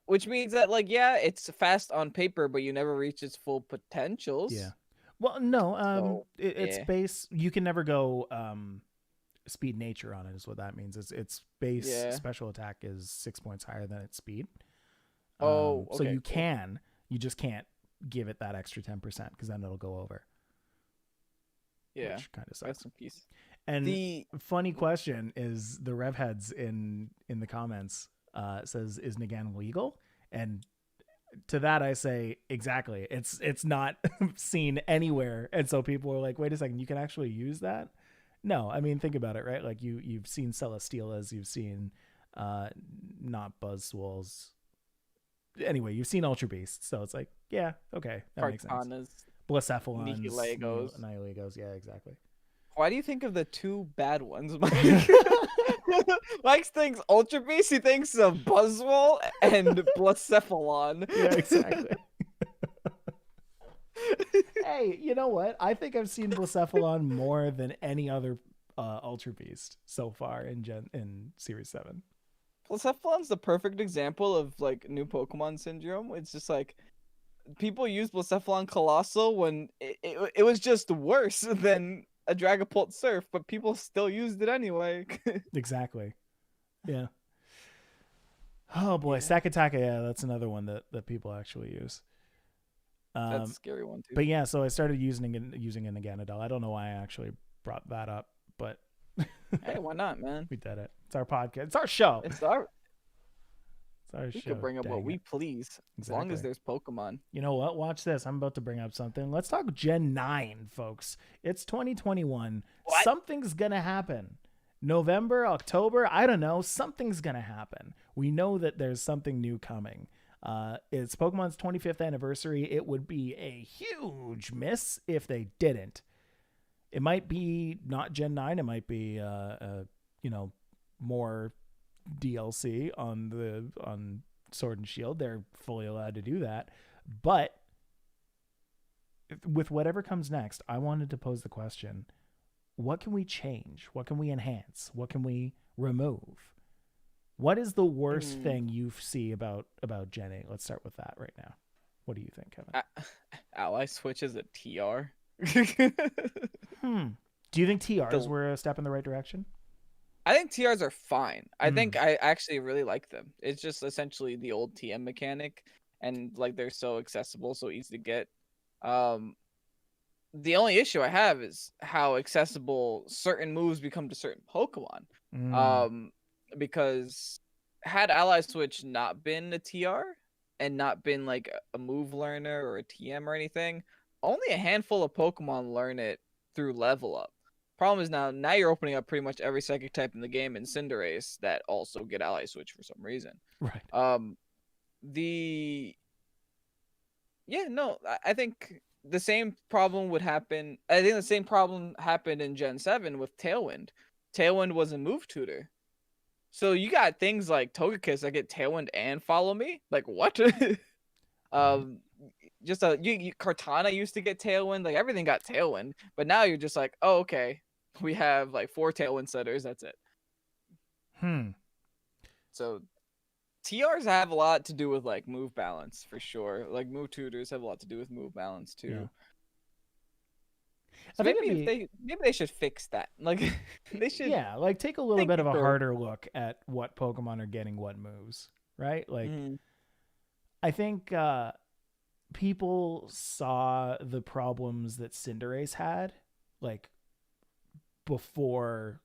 which means that, like, yeah, it's fast on paper, but you never reach its full potentials. Yeah. Well, no, it's base. You can never go speed nature on it, is what that means. Its base special attack is 6 points higher than its speed. Okay, so you just can't give it that extra 10%, because then it'll go over. Yeah, which kind of sucks. Rest in peace. And the funny question is, the Rev Heads in the comments says, is Nagan legal? And to that I say, exactly. It's not seen anywhere, and so people are like, wait a second, you can actually use that? No, I mean, think about it, right? Like, you've seen Celesteelas, you've seen not Buzzwoles. Anyway, you've seen Ultra Beasts, so it's like, yeah, okay, that makes sense. Blacephalons, Nihilegos, yeah, exactly. Why do you think of the two bad ones, Mike? Mike thinks Ultra Beast, he thinks of Buzzwole and Blacephalon. Yeah, exactly. Hey, you know what? I think I've seen Blacephalon more than any other Ultra Beast so far in Series 7. Blacephalon's the perfect example of like new Pokemon syndrome. It's just like, people use Blacephalon Colossal when it was just worse than a Dragapult Surf, but people still used it anyway. Exactly. Yeah. Oh boy, Sakataka, yeah, that's another one that people actually use. That's a scary one too. But yeah, so I started using an Naganadel. I don't know why I actually brought that up, but hey, why not, man? We did it. It's our podcast. It's our show. It's our It's our We show. could bring up what we please, as long as there's Pokemon. You know what? Watch this. I'm about to bring up something. Let's talk Gen 9, folks. It's 2021. What? Something's going to happen. November, October, I don't know. Something's going to happen. We know that there's something new coming. It's Pokemon's 25th anniversary. It would be a huge miss if they didn't. It might be not Gen 9. It might be, more DLC on Sword and Shield. They're fully allowed to do that. But with whatever comes next, I wanted to pose the question, what can we change? What can we enhance? What can we remove? What is the worst thing you see about Gen 8? Let's start with that right now. What do you think, Kevin? Ally switches a TR. Do you think TRs were a step in the right direction? I think TRs are fine. I think I actually really like them. It's just essentially the old TM mechanic, and like they're so accessible, so easy to get. The only issue I have is how accessible certain moves become to certain Pokemon. Because had Ally Switch not been a TR and not been like a move learner or a TM or anything, only a handful of Pokemon learn it through level up. Problem is now you're opening up pretty much every psychic type in the game in Cinderace that also get Ally Switch for some reason. Right. I think the same problem would happen. I think the same problem happened in Gen 7 with Tailwind. Tailwind was a move tutor. So you got things like Togekiss that get Tailwind and Follow Me. Like what? Cortana used to get Tailwind. Like everything got Tailwind, but now you're just like, oh, okay, we have like 4 Tailwind setters. That's it. So TRs have a lot to do with like move balance for sure. Like move tutors have a lot to do with move balance too. Yeah. So maybe they should fix that. Like they should. Yeah, like take a little bit of a harder look at what Pokemon are getting what moves, right? Like I think people saw the problems that Cinderace had like before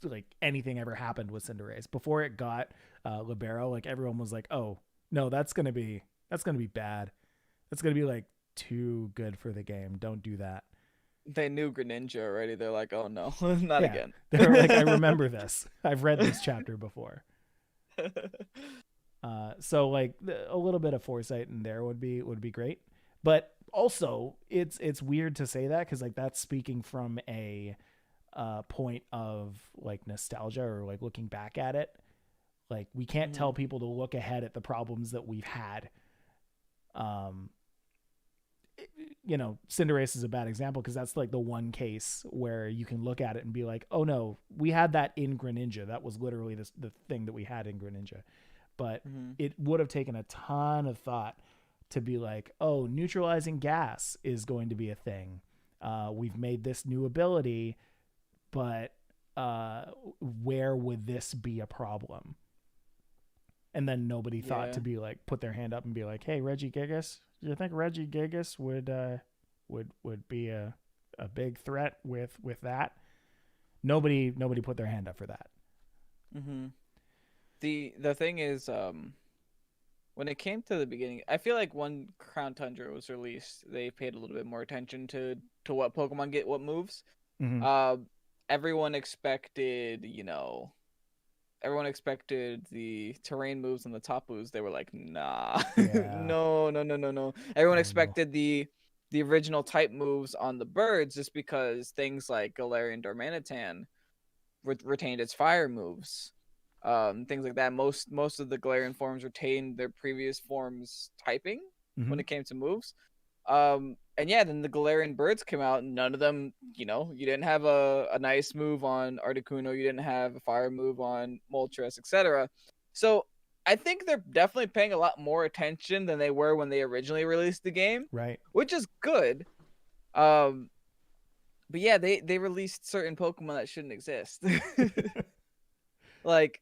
like anything ever happened with Cinderace. Before it got Libero, like everyone was like, "Oh, no, that's going to be bad. That's going to be like too good for the game. Don't do that." They knew Greninja already. They're like, "Oh no, not again." They're like, "I remember this. I've read this chapter before." So like a little bit of foresight in there would be great. But also it's weird to say that because like that's speaking from a point of like nostalgia or like looking back at it. Like we can't tell people to look ahead at the problems that we've had. Cinderace is a bad example because that's like the one case where you can look at it and be like, oh no, we had that in Greninja. That was literally the thing that we had in Greninja. But it would have taken a ton of thought to be like, oh, neutralizing gas is going to be a thing. We've made this new ability, but where would this be a problem? And then nobody thought to be like, put their hand up and be like, hey, Regigigas, do you think Regigigas would be a big threat with that? Nobody put their hand up for that. The thing is, when it came to the beginning, I feel like when Crown Tundra was released, they paid a little bit more attention to what Pokemon get, what moves. Everyone expected, the terrain moves and the Tapus. They were like, nah, no. Everyone expected the original type moves on the birds just because things like Galarian Darmanitan retained its fire moves. Things like that. Most of the Galarian forms retained their previous forms typing when it came to moves. Then the Galarian birds came out and none of them, you didn't have a nice move on Articuno, you didn't have a fire move on Moltres, etc. So I think they're definitely paying a lot more attention than they were when they originally released the game. Right. Which is good. But yeah, they released certain Pokemon that shouldn't exist. Like,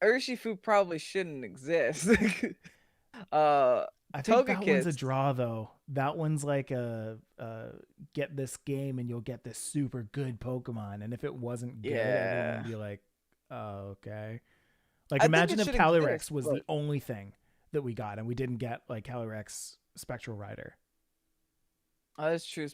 Urshifu probably shouldn't exist. I think that one's a draw, though. That one's like a get this game and you'll get this super good Pokemon. And if it wasn't good, everyone would be like, Okay. Like, I imagine if think it should Calyrex exist, was but- the only thing that we got, and we didn't get like Calyrex Spectral Rider. Oh, that's true.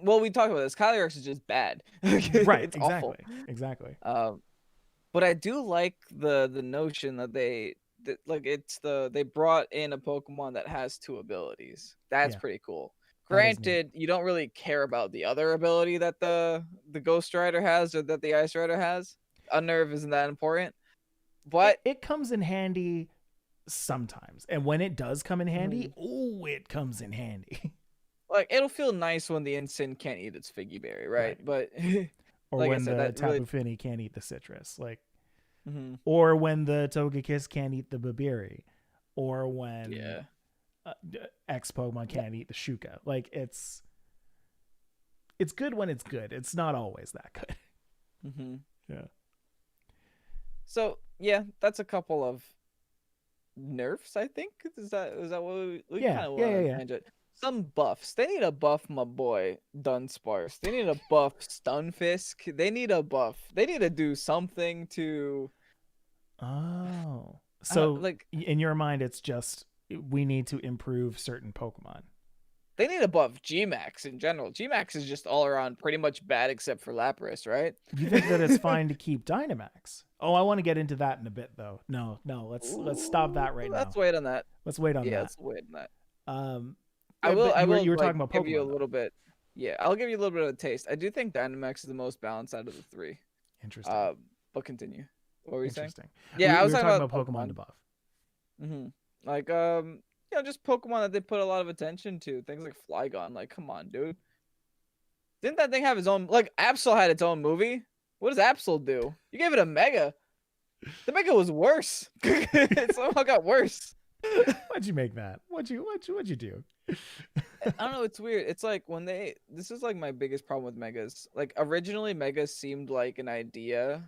Well, we talked about this. Calyrex is just bad. Right. It's Exactly. awful. Exactly. But I do like the notion that they brought in a Pokemon that has 2 abilities. That's Yeah. pretty cool. That is neat. Granted, you don't really care about the other ability that the Ghost Rider has or that the Ice Rider has. Unnerve isn't that important. But it comes in handy sometimes. And when it does come in handy, it comes in handy. like it'll feel nice when the Incin can't eat its Figgy Berry, right? But Or like I when said, the that Tapu really- Fini can't eat the citrus. Like, Mhm. or when the Togekiss can't eat the Babiri. Or when X Pokemon can't eat the Shuka. Like, it's good when it's good. It's not always that good. Mhm. Yeah. So yeah, that's a couple of nerfs. I think is that what we Yeah, kind of yeah, want yeah. to tangent. Some buffs. They need a buff, my boy Dunsparce. They need a buff, Stunfisk. They need a buff. They need to do something to. Oh, so like in your mind, it's just we need to improve certain Pokemon. they need a buff Gmax in general. Gmax is just all around pretty much bad except for Lapras, right? You think that it's fine to keep Dynamax? Oh, I want to get into that in a bit, though. No, let's stop that right now. Let's wait on that. Let's wait on that. Yeah, let's wait on that. I will. You were like, talking about Pokemon. give you a little bit. Yeah, I'll give you a little bit of a taste. I do think Dynamax is the most balanced out of the 3. Interesting. But continue. What were you saying? Interesting. Yeah, I was we were talking about Pokemon to buff. Like just Pokemon that they put a lot of attention to. Things like Flygon. Like, come on, dude. Didn't that thing have its own? Like, Absol had its own movie. What does Absol do? You gave it a Mega. The Mega was worse. It somehow got worse. Why'd you make that? What'd you do? I don't know. It's weird. It's like this is like my biggest problem with Megas. Like, originally Megas seemed like an idea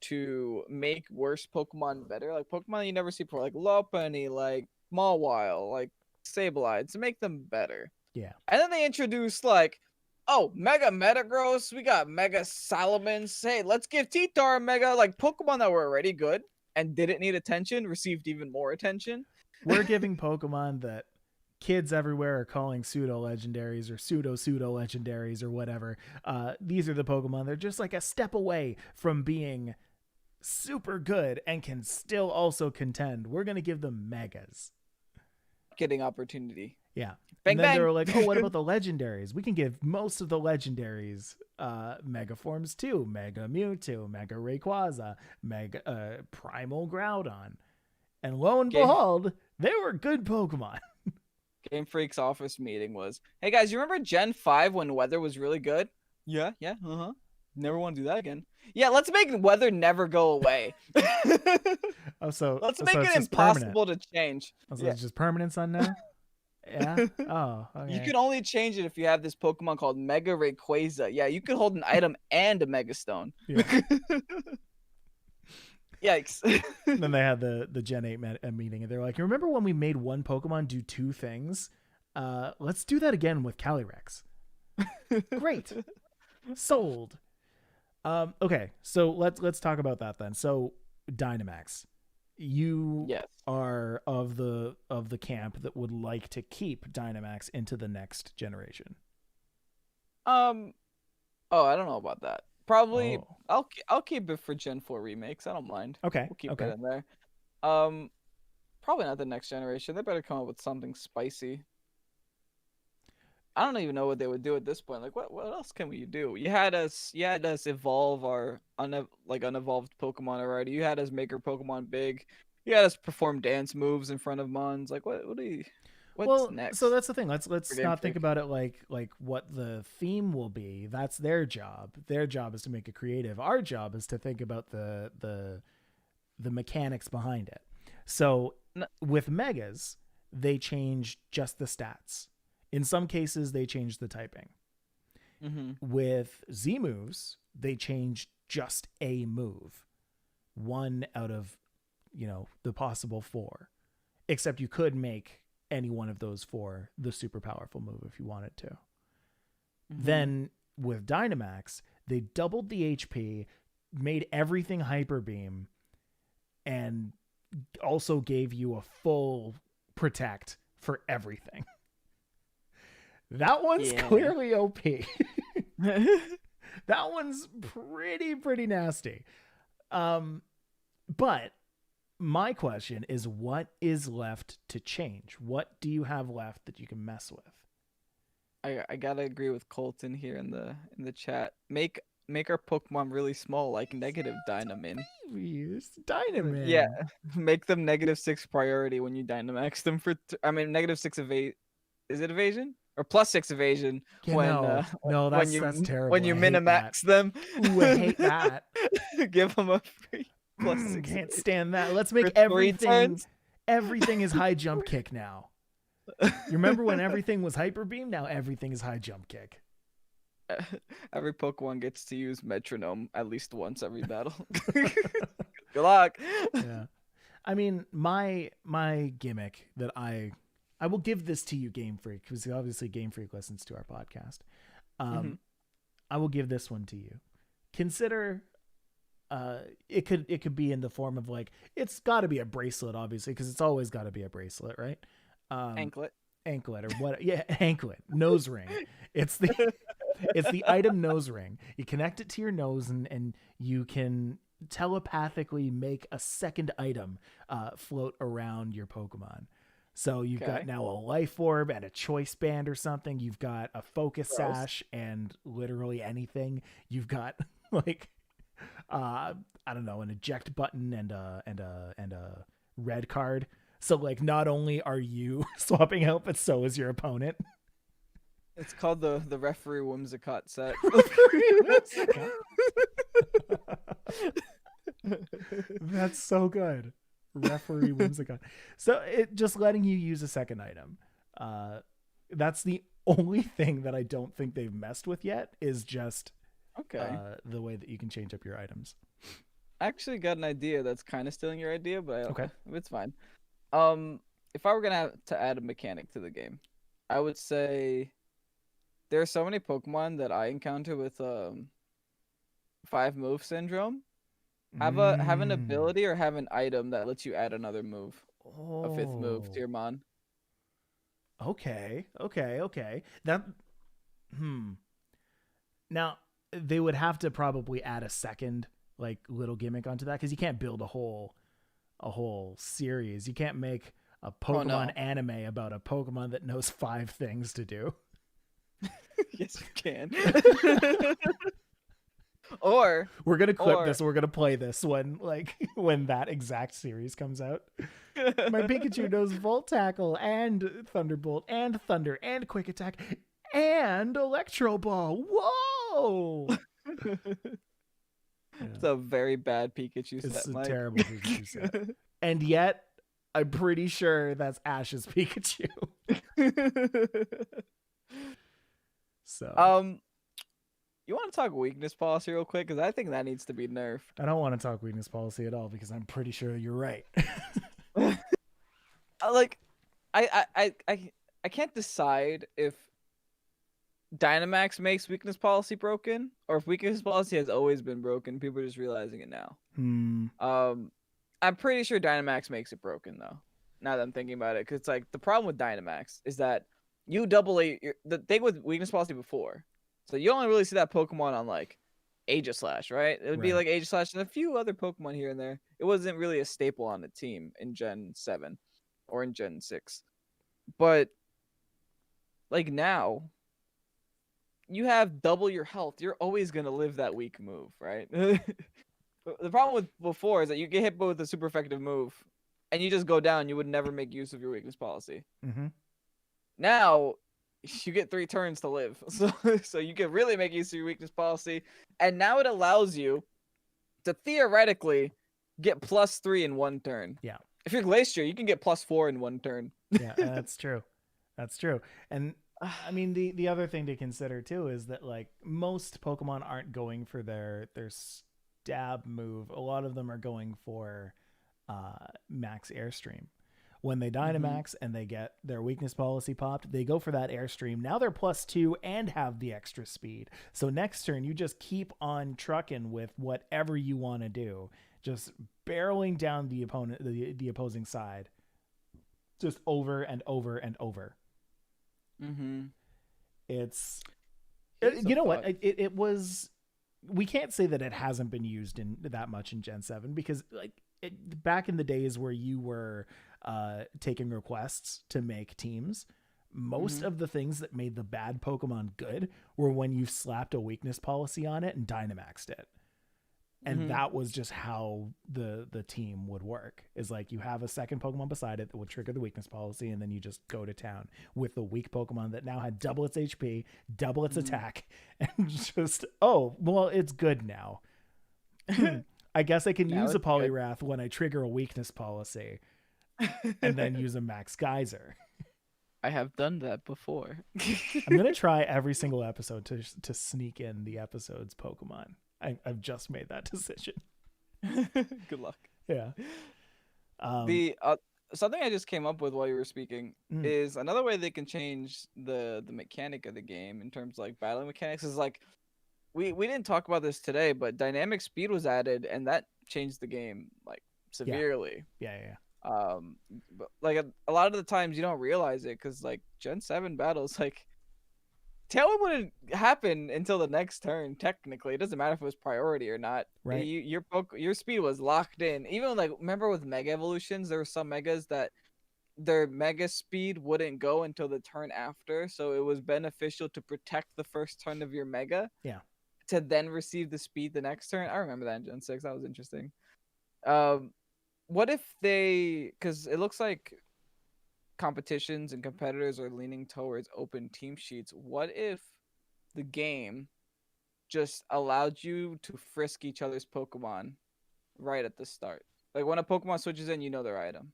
to make worse Pokemon better. Like Pokemon you never see before, like Lopunny, like Mawile, like Sableye, to make them better. Yeah. And then they introduced like, oh, Mega Metagross, we got Mega Salamence. Hey, let's give Titar a Mega. Like Pokemon that were already good and didn't need attention received even more attention. We're giving Pokemon that kids everywhere are calling pseudo legendaries or pseudo legendaries or whatever. These are the Pokemon. They're just like a step away from being super good and can still also contend. We're going to give them megas. Getting opportunity. Yeah. Bang, and then bang. they were like, oh, what about the legendaries? We can give most of the legendaries mega forms too. Mega Mewtwo, Mega Rayquaza, Mega Primal Groudon. And lo and behold, they were good Pokemon. Game Freak's office meeting was, hey guys, you remember Gen 5 when weather was really good? Yeah, never want to do that again. Yeah, let's make weather never go away. Let's make it impossible to change. It's just permanent sun now? Yeah? Oh, okay. You can only change it if you have this Pokemon called Mega Rayquaza. Yeah, you could hold an item and a Mega Stone. Yeah. Yikes. Then they had the Gen 8 meeting, and they're like, you remember when we made one Pokemon do 2 things? Let's do that again with Calyrex. Great. Sold. Okay, so let's talk about that then. So Dynamax, you are of the camp that would like to keep Dynamax into the next generation. I don't know about that. Probably I'll keep it for Gen 4 remakes. I don't mind. Okay. We'll keep it in there. Probably not the next generation. They better come up with something spicy. I don't even know what they would do at this point. Like, what else can we do? You had us evolve our unevolved Pokemon already. You had us make our Pokemon big. You had us perform dance moves in front of Mons. Like, what's next? So that's the thing. Let's not think about it like what the theme will be. That's their job. Their job is to make it creative. Our job is to think about the mechanics behind it. So with Megas, they change just the stats. In some cases, they change the typing. Mm-hmm. With Z moves, they change just a move. 1 out of, the possible 4. Except you could make any one of those 4 the super powerful move if you wanted to. Mm-hmm. Then with Dynamax, they doubled the HP, made everything Hyper Beam and also gave you a full protect for everything. That one's clearly OP. That one's pretty nasty. But my question is, what is left to change? What do you have left that you can mess with? I gotta agree with Colton here in the chat. Make our Pokemon really small, like negative Dynamin. Dynamin. Yeah, make them -6 priority when you Dynamax them for. -6 evade. Is it evasion or +6 evasion? Yeah, no, that's terrible. When you Minimax them. Ooh, I hate that. Give them a free +6. Can't stand that. Let's make everything is high jump kick now. You remember when everything was Hyper Beam? Now everything is high jump kick. Every Pokemon gets to use Metronome at least once every battle. Good luck. Yeah. I mean, my gimmick that I will give this to you, Game Freak, because obviously Game Freak listens to our podcast. I will give this one to you. Consider it could be in the form of like, it's got to be a bracelet, obviously, because it's always got to be a bracelet, right? Anklet or what? Yeah, anklet, nose ring. It's the item nose ring. You connect it to your nose and you can telepathically make a second item float around your Pokemon. So you've got now a life orb and a choice band or something. You've got a focus sash and literally anything. You've got like I don't know, an eject button and a red card. So like, not only are you swapping out, but so is your opponent. It's called the referee Whimsicott set. That's so good. Referee Whimsicott. So it just letting you use a second item. That's the only thing that I don't think they've messed with yet, is just the way that you can change up your items. I actually got an idea that's kind of stealing your idea, but it's fine. If I were gonna have to add a mechanic to the game, I would say there are so many Pokemon that I encounter with 5-move syndrome. Have an ability or have an item that lets you add another move, a 5th move to your mon. Okay. That Now they would have to probably add a second like little gimmick onto that, because you can't build a whole series. You can't make a Pokemon anime about a Pokemon that knows 5 things to do. Yes, you can. Or we're gonna clip this. We're gonna play this when that exact series comes out. My Pikachu knows Volt Tackle and Thunderbolt and Thunder and Quick Attack and Electro Ball. Whoa! It's a very bad Pikachu set. It's a terrible Pikachu set. And yet, I'm pretty sure that's Ash's Pikachu. So, you want to talk weakness policy real quick? Because I think that needs to be nerfed. I don't want to talk weakness policy at all, because I'm pretty sure you're right. I can't decide if Dynamax makes weakness policy broken, or if weakness policy has always been broken. People are just realizing it now. I'm pretty sure Dynamax makes it broken, though, now that I'm thinking about it. Because it's like, the problem with Dynamax is that you the thing with weakness policy before. So you only really see that Pokemon on like Aegislash, right? It would be like Aegislash and a few other Pokemon here and there. It wasn't really a staple on the team in Gen 7 or in Gen 6. But like now, you have double your health. You're always going to live that weak move, right? The problem with before is that you get hit with a super effective move and you just go down. You would never make use of your weakness policy. Now, you get 3 turns to live. So you can really make use of your weakness policy. And now it allows you to theoretically get +3 in 1 turn. Yeah. If you're Glacier, you can get +4 in 1 turn. Yeah, that's true. That's true. And I mean, the other thing to consider too is that like most Pokemon aren't going for their stab move. A lot of them are going for max Airstream. When they Dynamax and they get their weakness policy popped, they go for that Airstream. Now they're +2 and have the extra speed. So next turn, you just keep on trucking with whatever you want to do. Just barreling down the opponent, the opposing side. Just over and over and over. It's you know what? It was... We can't say that it hasn't been used in that much in Gen 7 because like back in the days where you were taking requests to make teams, most of the things that made the bad Pokemon good were when you slapped a weakness policy on it and Dynamaxed it. And that was just how the team would work, is like you have a second Pokemon beside it that would trigger the weakness policy, and then you just go to town with the weak Pokemon that now had double its HP, double its attack, and just, oh, well, it's good now. I guess I can use a Poliwrath when I trigger a weakness policy and then use a Max Geyser. I have done that before. I'm going to try every single episode to sneak in the episode's Pokemon. I've just made that decision. Good luck. Yeah. The something I just came up with while you were speaking is another way they can change the mechanic of the game in terms of like battling mechanics is like we didn't talk about this today, but dynamic speed was added and that changed the game like severely. Yeah. But like a lot of the times you don't realize it because like Gen 7 battles like Tailwind wouldn't happen until the next turn. Technically, it doesn't matter if it was priority or not. Right. Your speed was locked in. Even like remember with Mega Evolutions, there were some Megas that their Mega speed wouldn't go until the turn after, so it was beneficial to protect the first turn of your Mega. Yeah. To then receive the speed the next turn. I remember that in Gen 6. That was interesting. What if because it looks like competitions and competitors are leaning towards open team sheets. What if the game just allowed you to frisk each other's Pokemon right at the start? Like when a Pokemon switches in, you know their item.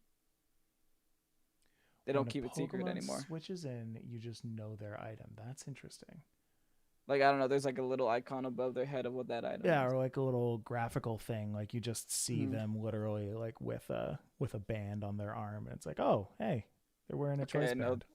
They don't keep it secret anymore. Switches in, you just know their item. That's interesting. Like, I don't know, there's like a little icon above their head of what that item is. Or like a little graphical thing. Like you just see them literally like with a band on their arm. And it's like, oh, hey, they're wearing a choice band.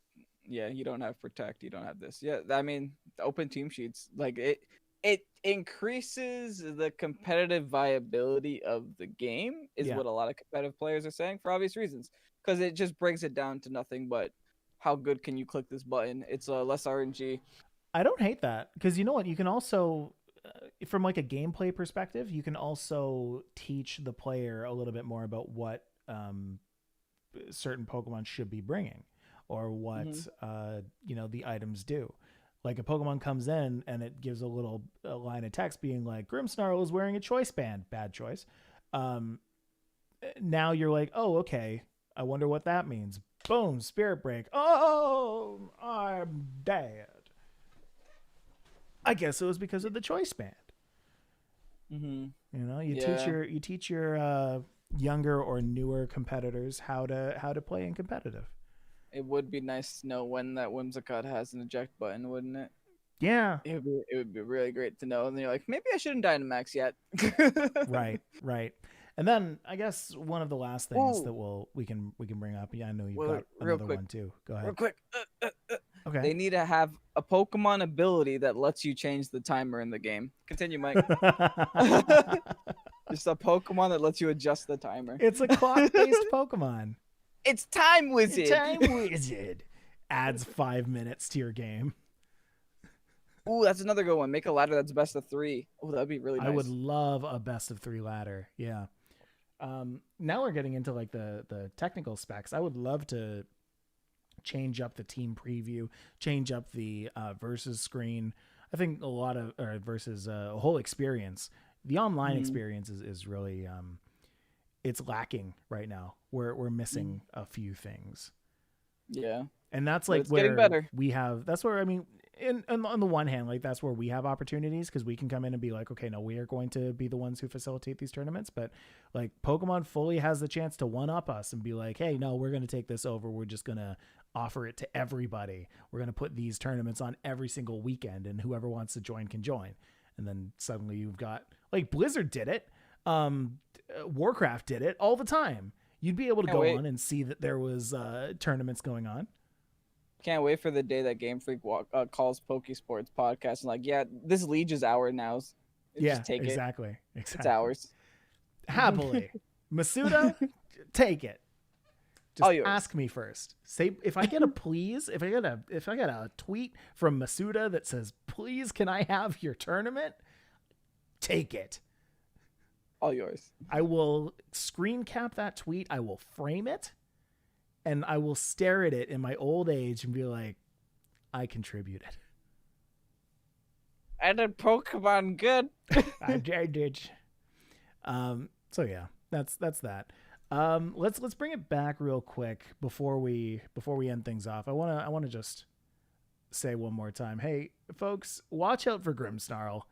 Yeah, you don't have Protect. You don't have this. Yeah, I mean, the open team sheets, like it increases the competitive viability of the game is what a lot of competitive players are saying for obvious reasons. Because it just brings it down to nothing but how good can you click this button. It's less RNG. I don't hate that because you know what? You can also, from like a gameplay perspective, you can also teach the player a little bit more about what certain Pokemon should be bringing or what, the items do. Like a Pokemon comes in and it gives a line of text being like, Grimmsnarl is wearing a choice band. Bad choice. Now you're like, oh, okay. I wonder what that means. Boom, Spirit Break. Oh, I'm dead. I guess it was because of the choice band. You know, you teach your younger or newer competitors how to play in competitive. It would be nice to know when that Whimsicott has an eject button, wouldn't it? Yeah. It would be really great to know. And then you're like, maybe I shouldn't Dynamax yet. Right. And then I guess one of the last things that we can bring up. Yeah, I know you've got another one too. Go ahead. Real quick. Okay. They need to have a Pokemon ability that lets you change the timer in the game. Continue, Mike. Just a Pokemon that lets you adjust the timer. It's a clock-based Pokemon. It's Time Wizard. Adds 5 minutes to your game. Ooh, that's another good one. Make a ladder that's best of 3. Oh, that'd be really nice. I would love a best of 3 ladder. Yeah. Now we're getting into like the technical specs. I would love to change up the team preview, change up the versus screen. I think versus a whole experience. The online experience is really it's lacking right now. We're missing a few things. Yeah. And that's like where getting better. That's where, I mean, on the one hand, like that's where we have opportunities because we can come in and be like, okay, no, we are going to be the ones who facilitate these tournaments. But like Pokemon fully has the chance to one up us and be like, hey, no, we're going to take this over. We're just going to offer it to everybody. We're going to put these tournaments on every single weekend and whoever wants to join can join. And then suddenly you've got like Blizzard did it. Warcraft did it all the time. You'd be able to Can't go wait. on and see that there was tournaments going on. Can't wait for the day that Game Freak calls Pokesports podcast and like, yeah, this Liege is ours now. Yeah, Just take exactly. it. Exactly. It's ours. Happily. Masuda, take it. Just All yours. ask me first. Say if I get a please, if I get a tweet from Masuda that says, "Please, can I have your tournament?" Take it. All yours. I will screen cap that tweet. I will frame it, and I will stare at it in my old age and be like, "I contributed. I did Pokemon good." I did." So yeah, that's that. Let's bring it back real quick before we end things off. I wanna just say one more time, hey folks, watch out for Grimmsnarl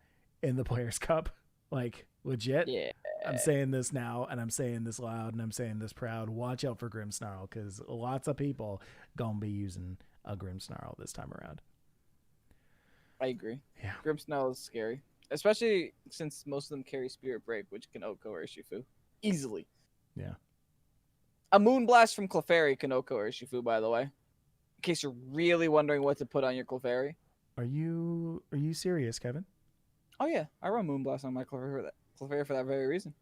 in the Players Cup. Like legit. Yeah. I'm saying this now, and I'm saying this loud, and I'm saying this proud. Watch out for Grimmsnarl, because lots of people gonna be using a Grimmsnarl this time around. I agree. Yeah. Grimmsnarl is scary, especially since most of them carry Spirit Break, which can OHKO Urshifu easily. Yeah. A Moonblast from Clefairy can OHKO Urshifu, by the way. In case you're really wondering what to put on your Clefairy. Are you serious, Kevin? Oh yeah, I run Moonblast on my Clefairy for that very reason.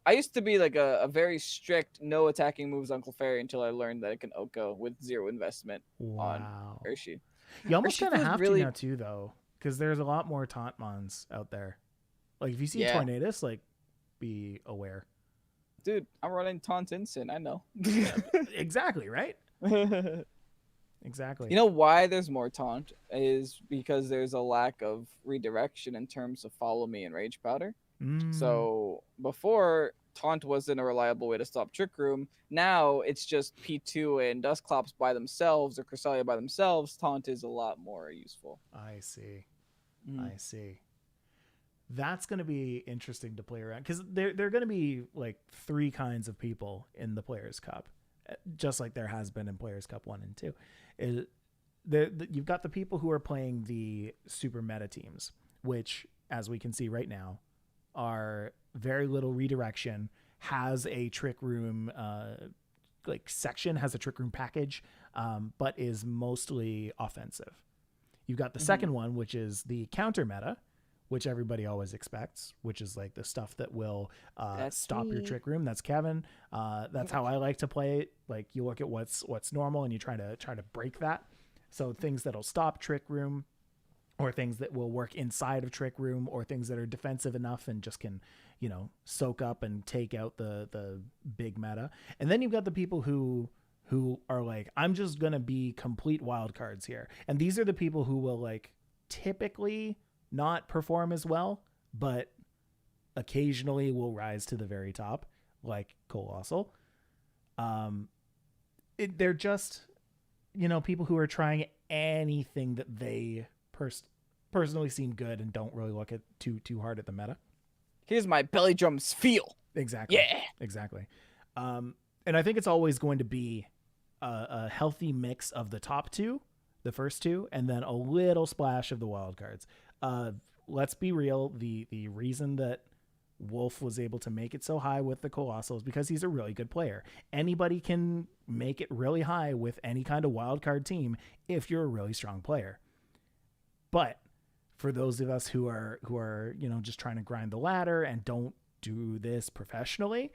I used to be like a very strict no attacking moves on Clefairy until I learned that it can OHKO with 0 investment on Urshi. You almost kind of have really... to now too, though, because there's a lot more Tauntmons out there. Like if you see Tornadus, like be aware. Dude, I'm running Taunt Instant. I know. Exactly, right? Exactly. You know why there's more Taunt is because there's a lack of redirection in terms of Follow Me and Rage Powder. So before, Taunt wasn't a reliable way to stop Trick Room. Now it's just P2 and Dusclops by themselves or Cresselia by themselves. Taunt is a lot more useful. I see. I see. That's going to be interesting to play around, because there are going to be like 3 kinds of people in the Players Cup, just like there has been in Players Cup 1 and 2. You've got the people who are playing the super meta teams, which, as we can see right now, are very little redirection, has a Trick Room section, has a Trick Room package, but is mostly offensive. You've got the second one, which is the counter meta, which everybody always expects, which is like the stuff that will stop your Trick Room. That's Kevin. That's how I like to play it. Like you look at what's normal and you try to break that. So things that'll stop Trick Room, or things that will work inside of Trick Room, or things that are defensive enough and just can, soak up and take out the big meta. And then you've got the people who are like, I'm just going to be complete wild cards here. And these are the people who will like typically not perform as well, but occasionally will rise to the very top, like Colossal. They're just, people who are trying anything that they personally seem good and don't really look at too hard at the meta. Here's my belly drums feel. Exactly. Yeah. Exactly. And I think it's always going to be a healthy mix of the top 2, the first 2, and then a little splash of the wild cards. Let's be real. The reason that Wolf was able to make it so high with the Colossal is because he's a really good player. Anybody can make it really high with any kind of wild card team if you're a really strong player. But for those of us who are just trying to grind the ladder and don't do this professionally,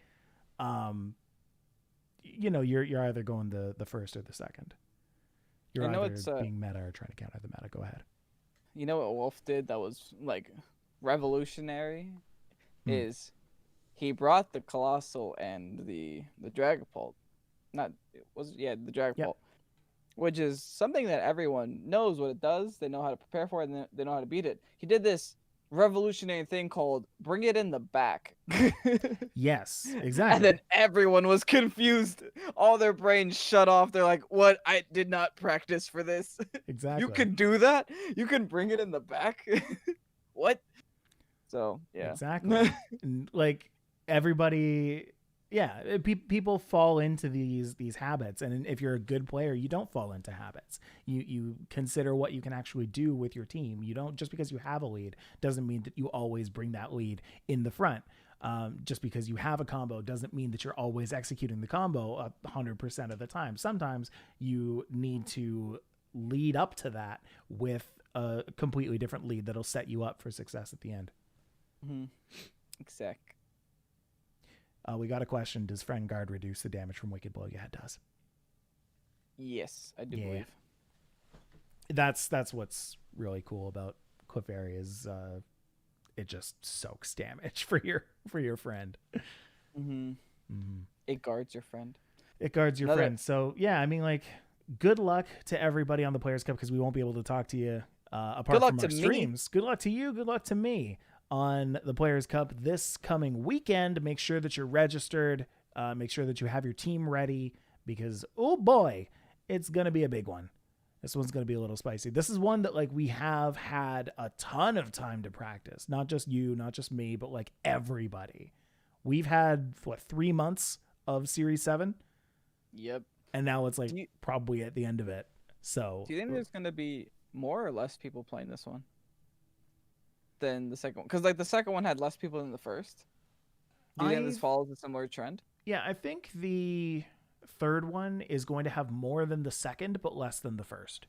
you're either going the first or the second. You're either being meta or trying to counter the meta. Go ahead. You know what Wolf did that was like revolutionary is he brought the Colossal and the Dragapult. The Dragapult. Which is something that everyone knows what it does. They know how to prepare for it, and they know how to beat it. He did this revolutionary thing called bring it in the back. Yes, exactly. And then everyone was confused. All their brains shut off. They're like, what? I did not practice for this. Exactly. You can do that? You can bring it in the back? What? So, yeah. Exactly. Like, everybody... Yeah, people fall into these habits, and if you're a good player, you don't fall into habits. You consider what you can actually do with your team. You don't, just because you have a lead doesn't mean that you always bring that lead in the front. Just because you have a combo doesn't mean that you're always executing the combo 100% of the time. Sometimes you need to lead up to that with a completely different lead that'll set you up for success at the end. Mm-hmm. Exact. We got a question. Does Friend Guard reduce the damage from Wicked Blow? Yeah, it does. Yes, I do believe. That's what's really cool about Clefairy is it just soaks damage for your friend. Mm-hmm. Mm-hmm. It guards your friend. It guards your friend. So yeah, I mean, like, good luck to everybody on the Players Cup, because we won't be able to talk to you apart from our streams. Good luck to you. Good luck to me on the Players Cup this coming weekend. Make sure that you're registered. Make sure that you have your team ready, because oh boy, it's gonna be a big one. This one's going to be a little spicy. This is one that, like, we have had a ton of time to practice. Not just you, not just me, but, like, everybody. We've had, 3 months of Series 7? Yep. And now it's, like, probably at the end of it. So, do you think there's going to be more or less people playing this one than the second one? Because, like, the second one had less people than the first. Do you think this follows a similar trend? Yeah, I think the third one is going to have more than the second, but less than the first.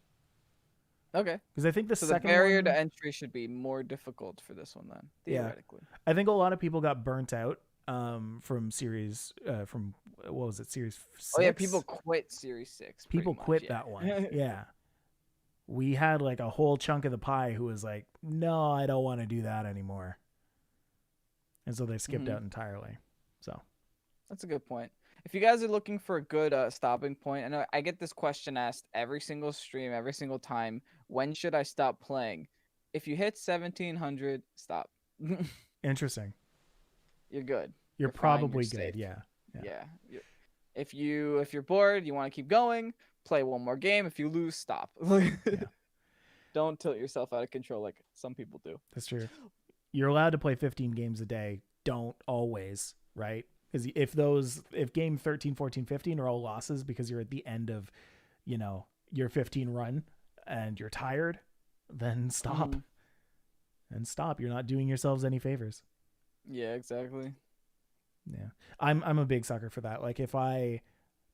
Okay. Because I think the second barrier to entry should be more difficult for this one then, theoretically. Yeah. I think a lot of people got burnt out from series from what was it, Series 6? Oh yeah, people quit Series 6. People quit that one. Yeah. We had like a whole chunk of the pie who was like, no, I don't want to do that anymore. And so they skipped out entirely. So that's a good point. If you guys are looking for a good stopping point, I know I get this question asked every single stream, every single time. When should I stop playing? If you hit 1700, stop. Interesting. You're good. You're probably good. Yeah. If you're bored, you want to keep going, play one more game. If you lose, stop. Don't tilt yourself out of control like some people do. That's true. You're allowed to play 15 games a day. Don't always, right? Because if game 13, 14, 15 are all losses because you're at the end of, your 15 run and you're tired, then stop. And stop. You're not doing yourselves any favors. Yeah, exactly. Yeah. I'm a big sucker for that. Like, if I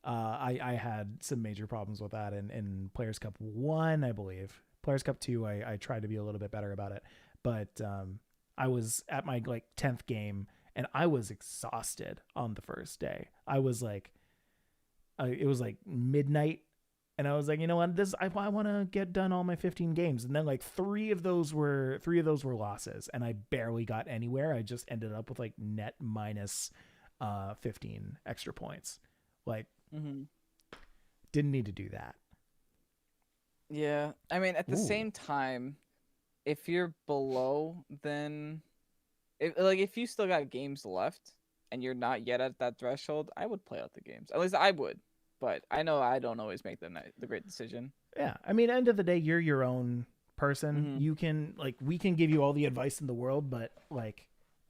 had some major problems with that in Players Cup 1, I believe. Players Cup 2, I tried to be a little bit better about it. But I was at my 10th game, and I was exhausted on the first day. I was like, it was like midnight, and I was like, you know what, I want to get done all my 15 games. And then three of those were losses, and I barely got anywhere. I just ended up with net minus 15 extra points. Didn't need to do that. Yeah, I mean, at the same time, if you're below, then if you still got games left and you're not yet at that threshold, I would play out the games. At least I would, but I know I don't always make the great decision. Yeah, I mean, end of the day, you're your own person. You can we can give you all the advice in the world, but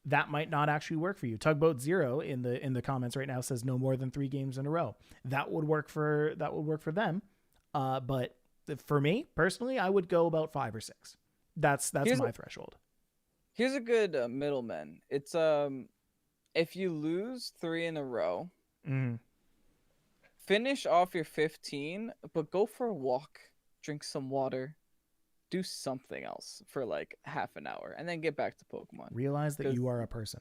that might not actually work for you. Tugboat Zero in the comments right now says no more than 3 games in a row. That would work for them, but for me personally, I would go about 5 or 6. That's my threshold. Here's a good middleman. It's if you lose 3 in a row, finish off your 15, but go for a walk, drink some water, do something else for half an hour, and then get back to Pokemon. Realize that you are a person.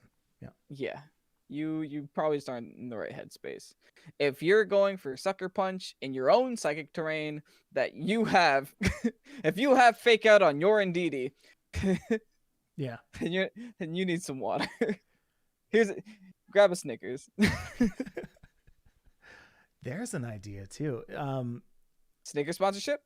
Yeah. You probably just aren't in the right headspace. If you're going for Sucker Punch in your own psychic terrain that you have, if you have Fake Out on your Indeedee, yeah, then you need some water. Grab a Snickers. There's an idea too. Snickers sponsorship?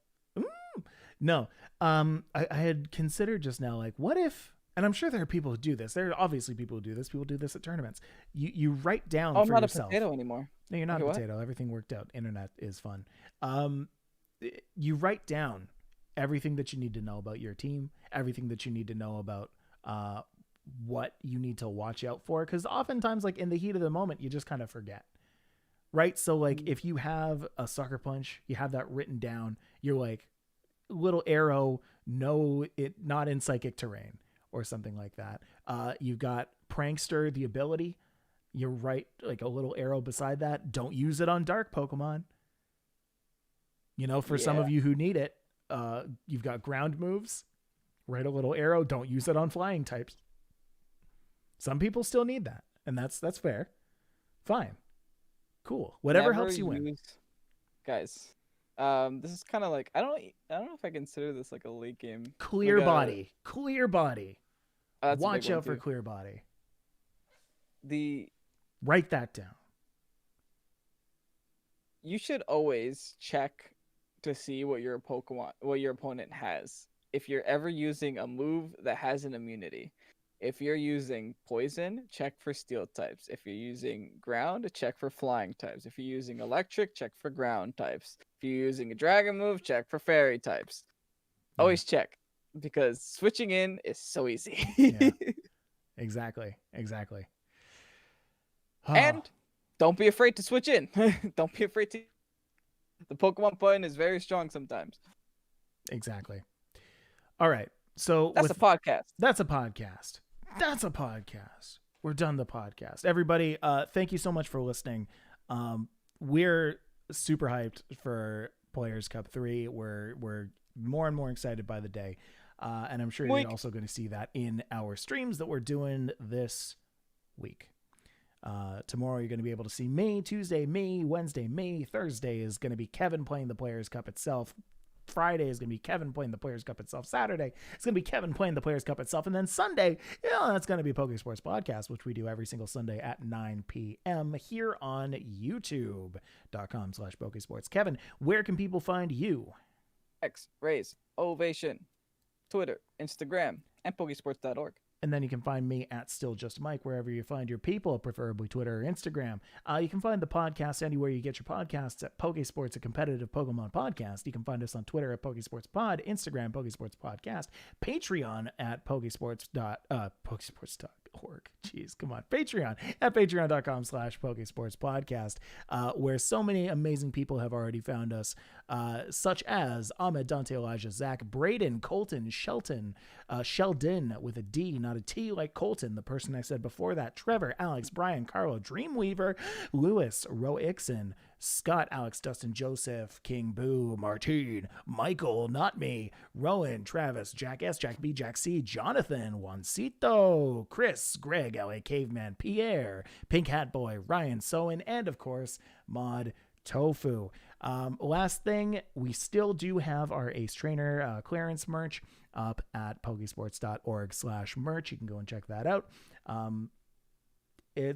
No. I had considered just now, what if, and I'm sure there are people who do this. There are obviously people who do this. People do this at tournaments. You write down for yourself. I'm not a potato anymore. No, you're not a potato. What? Everything worked out. Internet is fun. You write down everything that you need to know about your team, everything that you need to know about what you need to watch out for. Because oftentimes, in the heat of the moment, you just kind of forget. Right? So, if you have a Sucker Punch, you have that written down, you're little arrow, no, it not in psychic terrain. or something like that. You've got Prankster, the ability. You're right, like a little arrow beside that. Don't use it on dark Pokemon. You know, for some of you who need it, you've got ground moves. Write a little arrow. Don't use it on flying types. Some people still need that, and that's fair. Fine. Cool. Whatever helps you win. Guys, this is kind of like I don't know if I consider this like a late game. Clear body. Clear body. Watch out for clear body. Write that down. You should always check to see what your opponent has. If you're ever using a move that has an immunity. If you're using poison, check for steel types. If you're using ground, check for flying types. If you're using electric, check for ground types. If you're using a dragon move, check for fairy types. Always check, because switching in is so easy. Yeah. Exactly. And don't be afraid to switch in. Don't be afraid to. The Pokemon button is very strong sometimes. Exactly. All right. So that's a podcast. That's a podcast. We're done the podcast. Everybody, thank you so much for listening. We're super hyped for Players Cup 3. We're more and more excited by the day. And I'm sure you're also going to see that in our streams that we're doing this week. Tomorrow you're going to be able to see me. Tuesday, me. Wednesday, me. Thursday is going to be Kevin playing the Players Cup itself. Friday is going to be Kevin playing the Players Cup itself. Saturday, it's going to be Kevin playing the Players Cup itself. And then Sunday, that's going to be Pokesports Podcast, which we do every single Sunday at 9 p.m. here on youtube.com/Pokesports. Kevin, where can people find you? X, Rays, Ovation, Twitter, Instagram, and Pokesports.org. And then you can find me at Still Just Mike, wherever you find your people, preferably Twitter or Instagram. You can find the podcast anywhere you get your podcasts at Pokesports, a competitive Pokemon podcast. You can find us on Twitter at PokesportsPod, Instagram, Pokesports Podcast, Patreon at Pokesports.org. Jeez, come on. Patreon at patreon.com/Pokesports Podcast, where so many amazing people have already found us, such as Ahmed, Dante, Elijah, Zach, Braden, Colton, Sheldon with a D, not a T like Colton, the person I said before that, Trevor, Alex, Brian, Carlo, Dreamweaver, Lewis, Ro Ixon, Scott, Alex, Dustin, Joseph, King Boo, Martine, Michael, not me, Rowan, Travis, Jack S, Jack B, Jack C, Jonathan, Juancito, Chris, Greg, LA Caveman, Pierre, Pink Hat Boy, Ryan Sowen, and of course, Mod Tofu. Last thing, we still do have our Ace Trainer clearance merch up at pokesports.org/merch. You can go and check that out.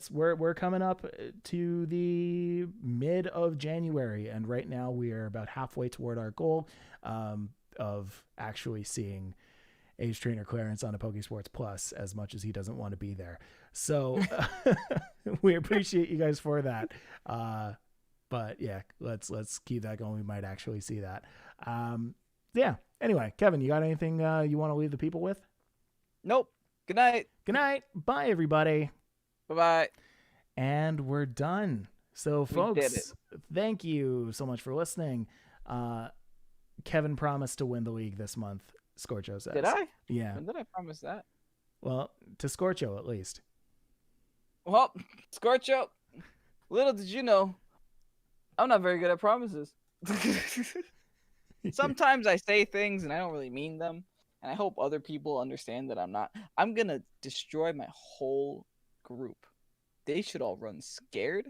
We're coming up to the mid of January, and right now we are about halfway toward our goal of actually seeing Ace Trainer clearance on a Pokesports Plus, as much as he doesn't want to be there. So we appreciate you guys for that. But yeah, let's keep that going. We might actually see that. Yeah. Anyway, Kevin, you got anything you want to leave the people with? Nope. Good night. Good night. Bye, everybody. Bye-bye. And we're done. So, folks, thank you so much for listening. Kevin promised to win the league this month, Scorcho says. Did I? Yeah. When did I promise that? Well, to Scorcho, at least. Well, Scorcho, little did you know, I'm not very good at promises. Sometimes I say things and I don't really mean them. And I hope other people understand that I'm not. I'm going to destroy my whole group. They should all run scared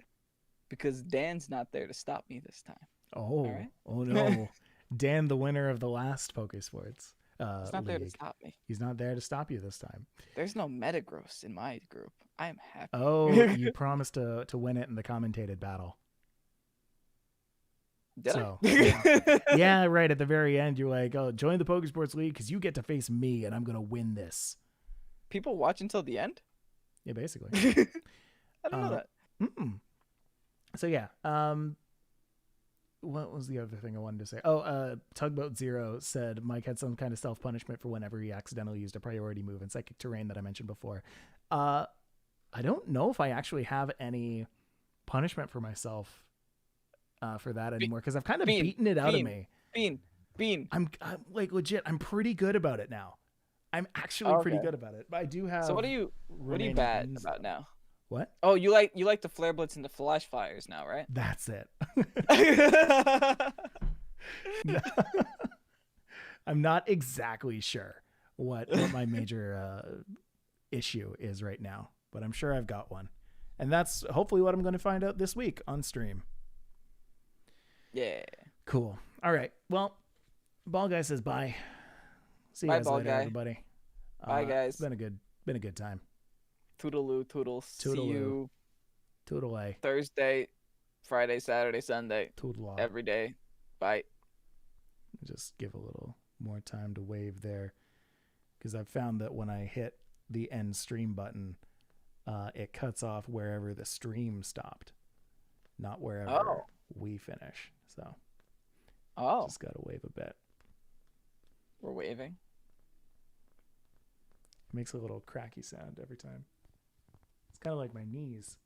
because Dan's not there to stop me this time. Oh, right? Oh no. Dan, the winner of the last Pokesports. He's not there to stop me. He's not there to stop you this time. There's no Metagross in my group. I am happy. Oh, you promised to win it in the commentated battle. Did I? Yeah. Yeah, right. At the very end, you're like, "Oh, join the Pokesports League because you get to face me, and I'm gonna win this." People watch until the end? Yeah, basically. I don't know that. So yeah. What was the other thing I wanted to say? Oh, Tugboat Zero said Mike had some kind of self-punishment for whenever he accidentally used a priority move in Psychic Terrain that I mentioned before. I don't know if I actually have any punishment for myself for that anymore, because I've kind of beaten it out of me. Bean. I'm like legit. I'm pretty good about it now. I'm actually pretty good about it. But I do have. So what are you bad about now? What? Oh, you like the Flare Blitz and the Flash Fires now, right? That's it. No. I'm not exactly sure what my major issue is right now, but I'm sure I've got one. And that's hopefully what I'm going to find out this week on stream. Yeah. Cool. All right. Well, Ball Guy says bye. See you guys later, everybody. Bye, guys. Been a good time. Toodaloo, toodles. See you. Toodalay. Thursday, Friday, Saturday, Sunday. Toodalaw. Every day. Bye. Just give a little more time to wave there, because I've found that when I hit the end stream button, it cuts off wherever the stream stopped, not wherever we finish. So just gotta wave a bit. We're waving. It makes a little cracky sound every time. It's kind of like my knees.